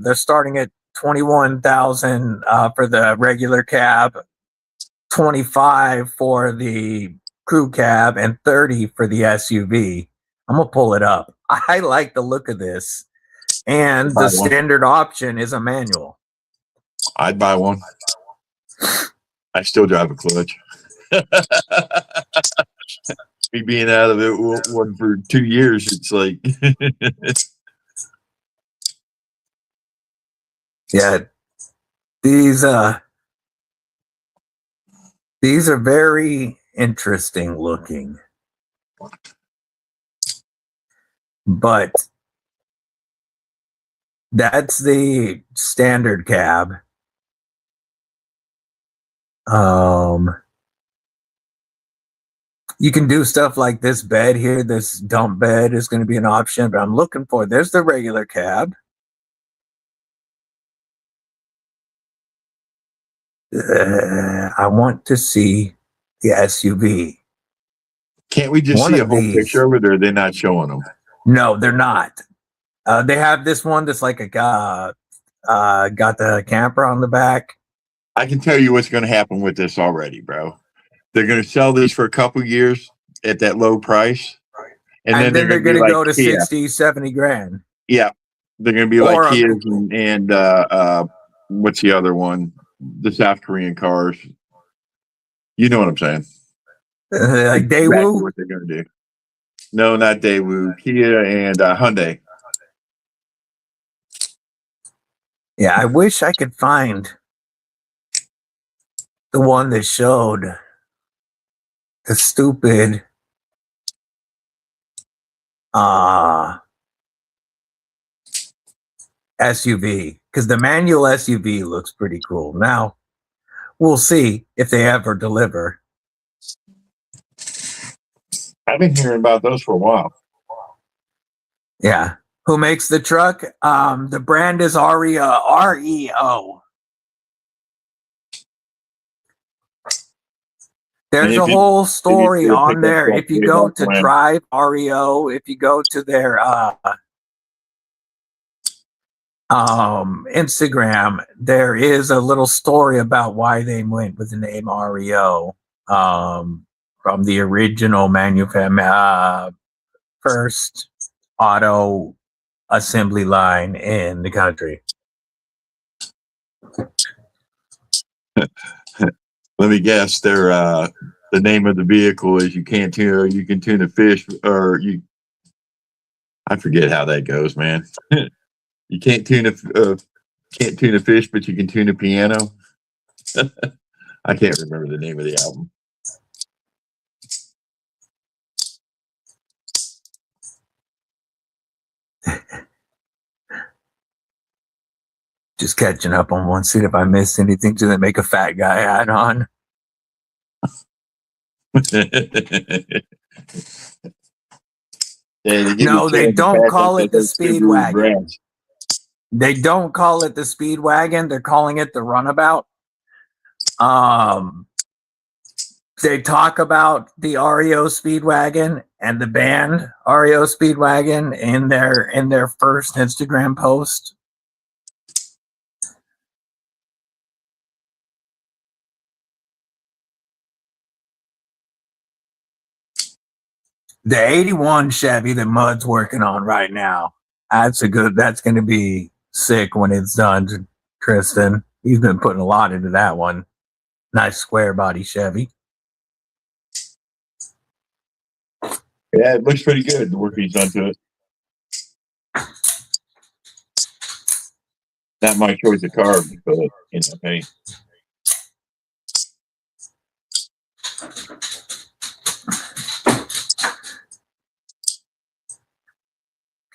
They're starting at 21,000 for the regular cab, 25 for the crew cab, and 30 for the SUV. I'm gonna pull it up. I like the look of this, and the standard option is a manual. I'd buy one. I still drive a clutch. Me being out of it one for 2 years, it's like yeah, these are very interesting looking, but That's the standard cab. Um, you can do stuff like this bed here. This dump bed is going to be an option, but I'm looking for. There's the regular cab. I want to see the SUV. Can't we just One see a of whole these. picture of it, or are they not showing them? No, they're not. They have this one that's like a got the camper on the back. I can tell you what's going to happen with this already, bro. They're going to sell these for a couple years at that low price. And then they're they're going to going to be go like to Kia. 60, 70 grand. Yeah. They're going to be Or like a- Kias and what's the other one? The South Korean cars. You know what I'm saying? Like Exactly Daewoo. what they're going to do. No, not Daewoo. Kia and Hyundai. Yeah, I wish I could find the one that showed the stupid SUV, because the manual SUV looks pretty cool. Now we'll see if they ever deliver. I've been hearing about those for a while. Yeah. Who makes the truck? The brand is REO. There's a whole story on there. If you go to Drive REO, if you go to their Instagram, there is a little story about why they went with the name REO from the original first auto assembly line in the country. Let me guess. They're the name of the vehicle is you can tune a fish, or you. I forget how that goes, man. You can't tune a fish, but you can tune a piano. I can't remember the name of the album. Just catching up on one, see if I missed anything. Do they make a fat guy hat on? No, they don't call it the Speedwagon. They don't call it the Speedwagon. They're calling it the Runabout. They talk about the REO Speedwagon and the band REO Speedwagon in their first Instagram post. The 81 Chevy that Mud's working on right now. That's going to be sick when it's done, Tristan. He's been putting a lot into that one. Nice square body Chevy. Yeah, it looks pretty good, the work he's done to it. Not my choice of car, but hey.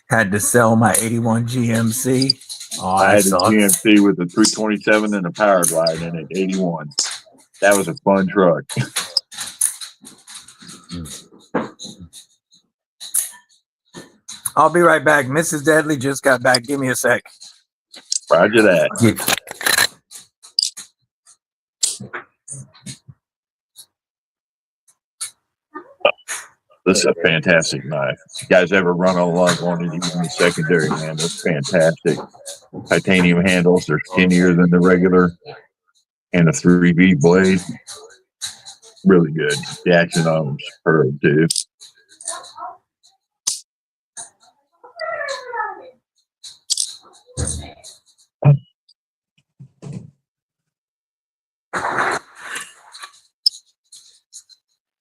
Had to sell my 81 GMC. Oh, I had a GMC with a 327 and a power glide in it, 81. That was a fun truck. I'll be right back. Mrs. Deadly just got back. Give me a sec. Roger that. Yeah. This is a fantastic knife. If you guys ever run a lug on it, even the secondary, man, that's fantastic. Titanium handles, they're skinnier than the regular. And a 3V blade. Really good. The action on them is superb, too.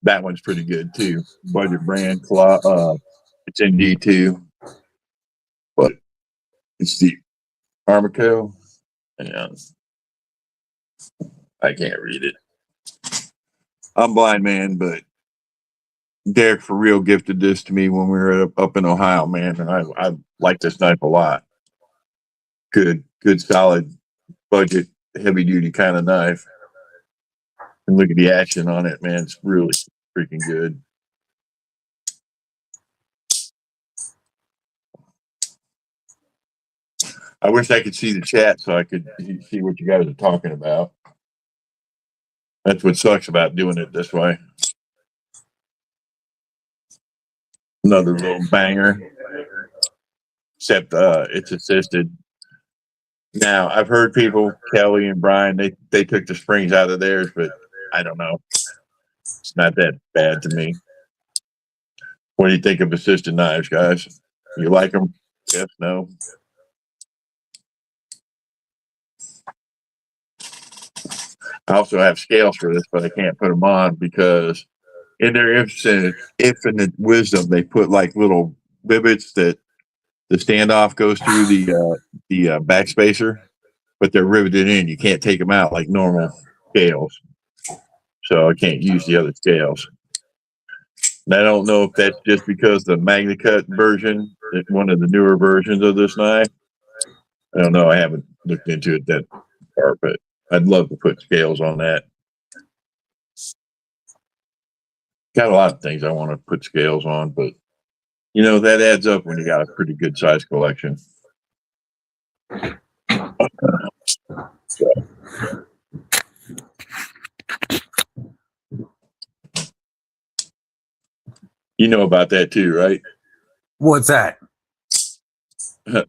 That one's pretty good too. Budget brand, it's in D2, but it's the Armico. And I can't read it. I'm blind, man, but Derek for real gifted this to me when we were up in Ohio, man, and I like this knife a lot. good, solid budget, heavy duty kind of knife. And look at the action on it, man. It's really freaking good. I wish I could see the chat so I could see what you guys are talking about. That's what sucks about doing it this way. Another little banger, except it's assisted. Now, I've heard people, Kelly and Brian, they took the springs out of theirs, but I don't know. It's not that bad to me. What do you think of assisted knives, guys? You like them? Yes, no? I also have scales for this, but I can't put them on because in their infinite wisdom, they put like little rivets that the standoff goes through the backspacer, but they're riveted in. You can't take them out like normal scales. So I can't use the other scales. And I don't know if that's just because the MagnaCut version is one of the newer versions of this knife. I don't know. I haven't looked into it that far, but I'd love to put scales on that. Got a lot of things I want to put scales on, but you know, that adds up when you got a pretty good size collection. So. You know about that too, right? What's that?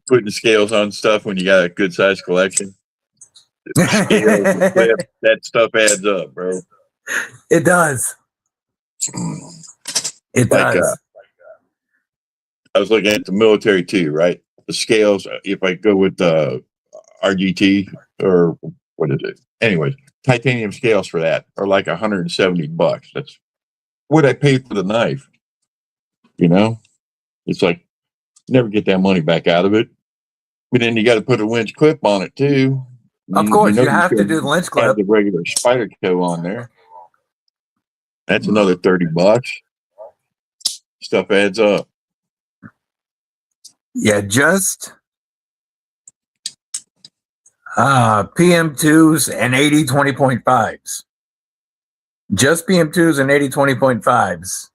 Putting scales on stuff when you got a good size collection. That stuff adds up, bro. It does. It does. I was looking at the military too, right? The scales, if I go with the RGT or what is it? Anyways, titanium scales for that are like $170. That's what I paid for the knife. You know, it's like never get that money back out of it. But then you got to put a winch clip on it too. Of course, you have to do the winch clip. Have the regular Spyderco on there. That's another $30. Stuff adds up. Yeah, just PM2s and 80-20.5s. Just PM2s and 80-20.5s.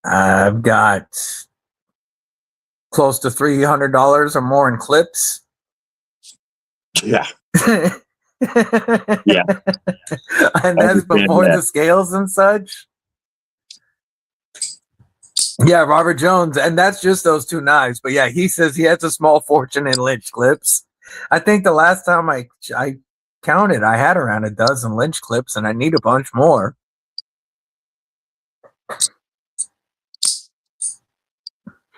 I've got close to $300 or more in clips. Yeah. Yeah. And that's before the scales and such. Yeah, Robert Jones. And that's just those two knives. But yeah, he says he has a small fortune in Lynch clips. I think the last time I counted, I had around a dozen Lynch clips, and I need a bunch more.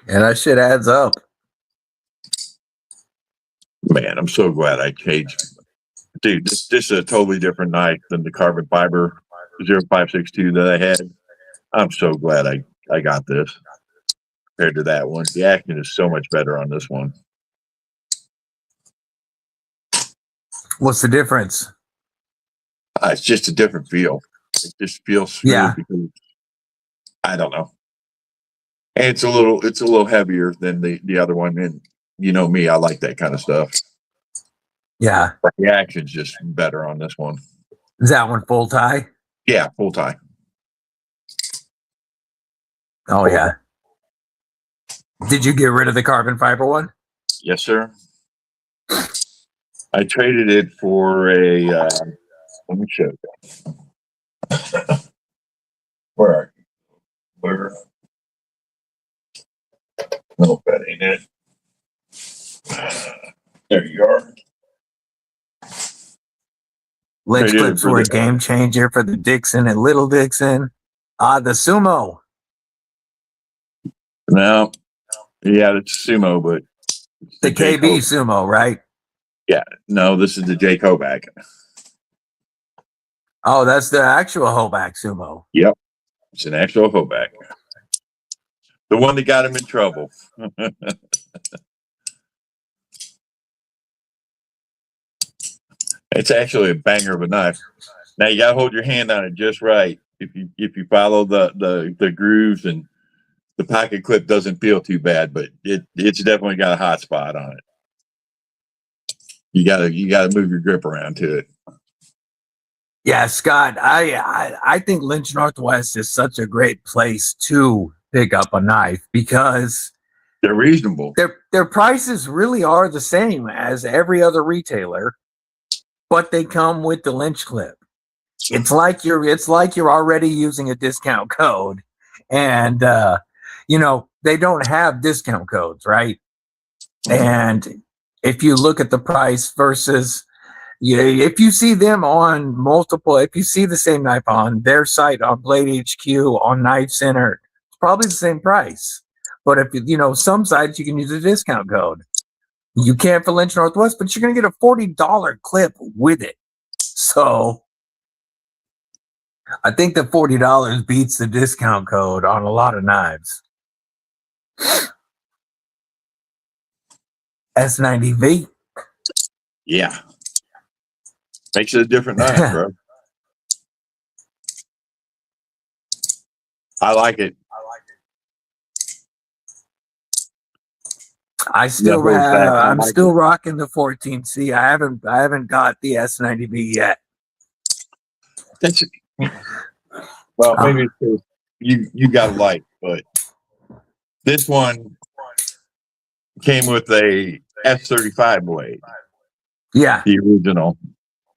And that shit adds up. Man, I'm so glad I changed. Dude, this is a totally different knife than the carbon fiber 0562 that I had. I'm so glad I got this compared to that one. The action is so much better on this one. What's the difference? It's just a different feel. It just feels smooth because I don't know. And it's a little heavier than the other one. And you know me, I like that kind of stuff. Yeah. But the action's just better on this one. Is that one full tie? Yeah, full tie. Oh, yeah. Did you get rid of the carbon fiber one? Yes, sir. I traded it for a, let me show you. Where are you? Where? No, that ain't it. There you are. Lynch clips were a game changer for the Dixon and Little Dixon. The Sumo. No. Yeah, it's Sumo, but the KB Sumo, right? Yeah. No, this is the Jay Kovac. Oh, that's the actual Hoback Sumo. Yep. It's an actual Hoback. The one that got him in trouble. It's actually a banger of a knife. Now you gotta hold your hand on it just right. If you follow the grooves, and the pocket clip doesn't feel too bad, but it's definitely got a hot spot on it. you gotta move your grip around to it. Yeah, Scott, I think Lynch Northwest is such a great place to pick up a knife because They're reasonable. their prices really are the same as every other retailer, but they come with the Lynch clip. It's like you're already using a discount code, and they don't have discount codes, right? And if you look at the price versus, if you see them on if you see the same knife on their site, on Blade HQ, on Knife Center, it's probably the same price. But if some sites you can use a discount code. You can't for Lynch Northwest, but you're going to get a $40 clip with it. So I think the $40 beats the discount code on a lot of knives. S90V. Yeah. Makes it a different knife, bro. I like it. I'm still rocking the 14C. I haven't got the S90V yet. That's well, maybe it's 'cause you got a light, but this one came with a F35 blade, Yeah. the original,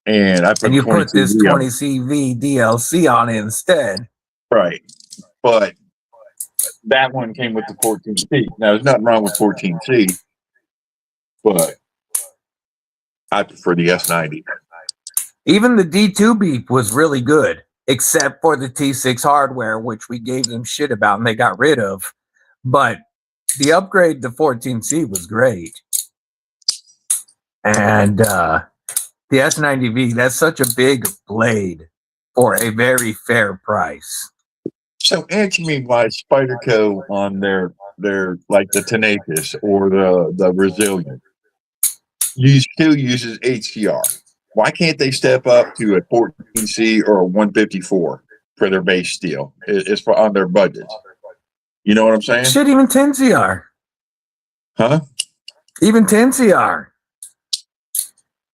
and I And you put this 20 20CV DLC on it instead. right, but that one came with the 14C. Now, there's nothing wrong with 14C, but I prefer the S90. Even the D2 was really good, except for the T6 hardware, which we gave them shit about and they got rid of. But the upgrade to 14C was great. And the S90V, that's such a big blade for a very fair price. So answer me why Spyderco on their like the Tenacious or the Resilient still uses HCR. Why can't they step up to a 14C or a 154 for their base steel? It's for on their budgets. You know what I'm saying? Shit, even 10CR. Huh? Even 10CR.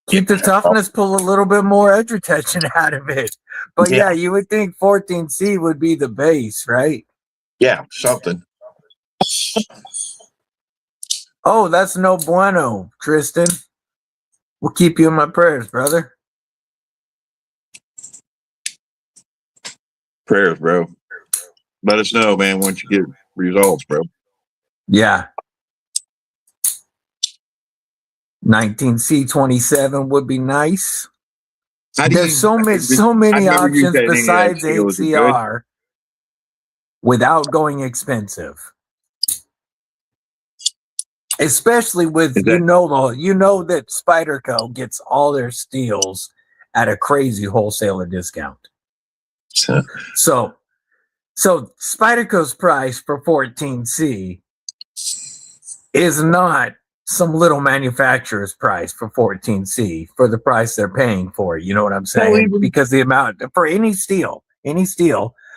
Keep the toughness, pull a little bit more edge retention out of it. But yeah, you would think 14C would be the base, right? Yeah, something. Oh, that's no bueno, Tristan. We'll keep you in my prayers, brother. Prayers, bro. Let us know, man, once you get results, bro. Yeah. 19C27 would be nice. There's so many options besides HCR without going expensive. Especially with you know that Spyderco gets all their steels at a crazy wholesaler discount. So Spyderco's price for 14C is not some little manufacturer's price for 14C for the price they're paying for it. You know what I'm saying? Because the amount for any steel.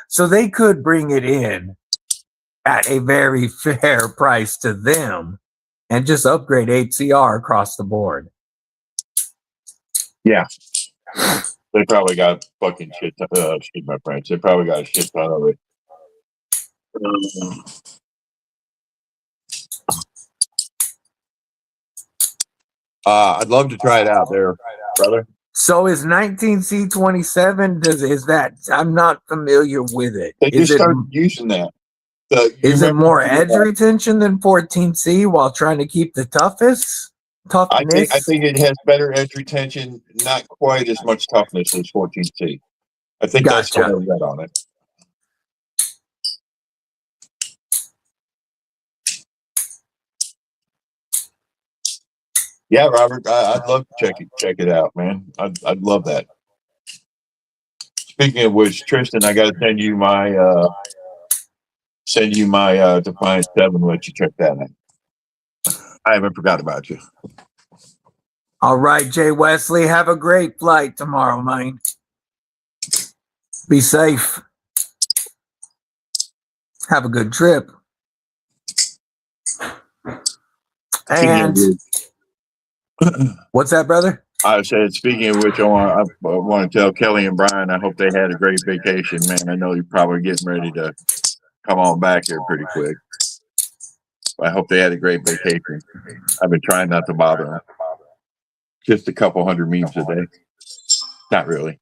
So they could bring it in at a very fair price to them and just upgrade HCR across the board. Yeah. They probably got fucking shit, my friends. They probably got a shit ton of it. I'd love to try it out there, brother. So is 19C27? Is that? I'm not familiar with it. They just started using that. Is it more edge retention than 14C while trying to keep the toughness? I think it has better edge retention, not quite as much toughness as 14C. I think that's what I read on it. Yeah, Robert, I'd love to check it out, man. I'd love that. Speaking of which, Tristan, I got to send you my Defiant 7. Let you check that out. I haven't forgot about you. All right, Jay Wesley, have a great flight tomorrow, man. Be safe. Have a good trip. And What's that, brother? I said, speaking of which, I want to tell Kelly and Brian, I hope they had a great vacation, man. I know you're probably getting ready to come on back here pretty quick. I hope they had a great vacation. I've been trying not to bother them. Just a couple hundred memes a day. Not really.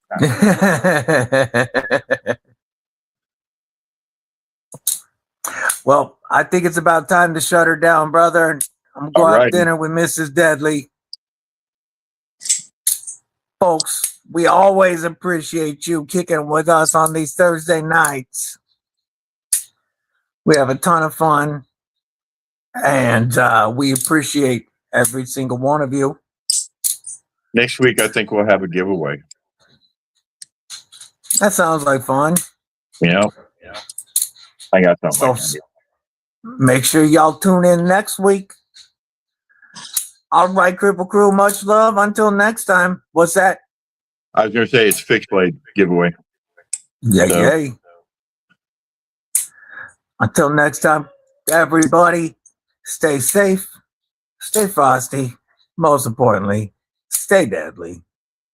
Well, I think it's about time to shut her down, brother. I'm going to have dinner with Mrs. Deadly. Folks, we always appreciate you kicking with us on these Thursday nights. We have a ton of fun, and we appreciate every single one of you. Next week, I think we'll have a giveaway. That sounds like fun. Yeah. I got something. So make sure y'all tune in next week. All right, Cripple Crew, much love. Until next time. What's that? I was going to say it's fixed blade giveaway. Yay. Until next time, everybody, stay safe, stay frosty, most importantly, stay deadly.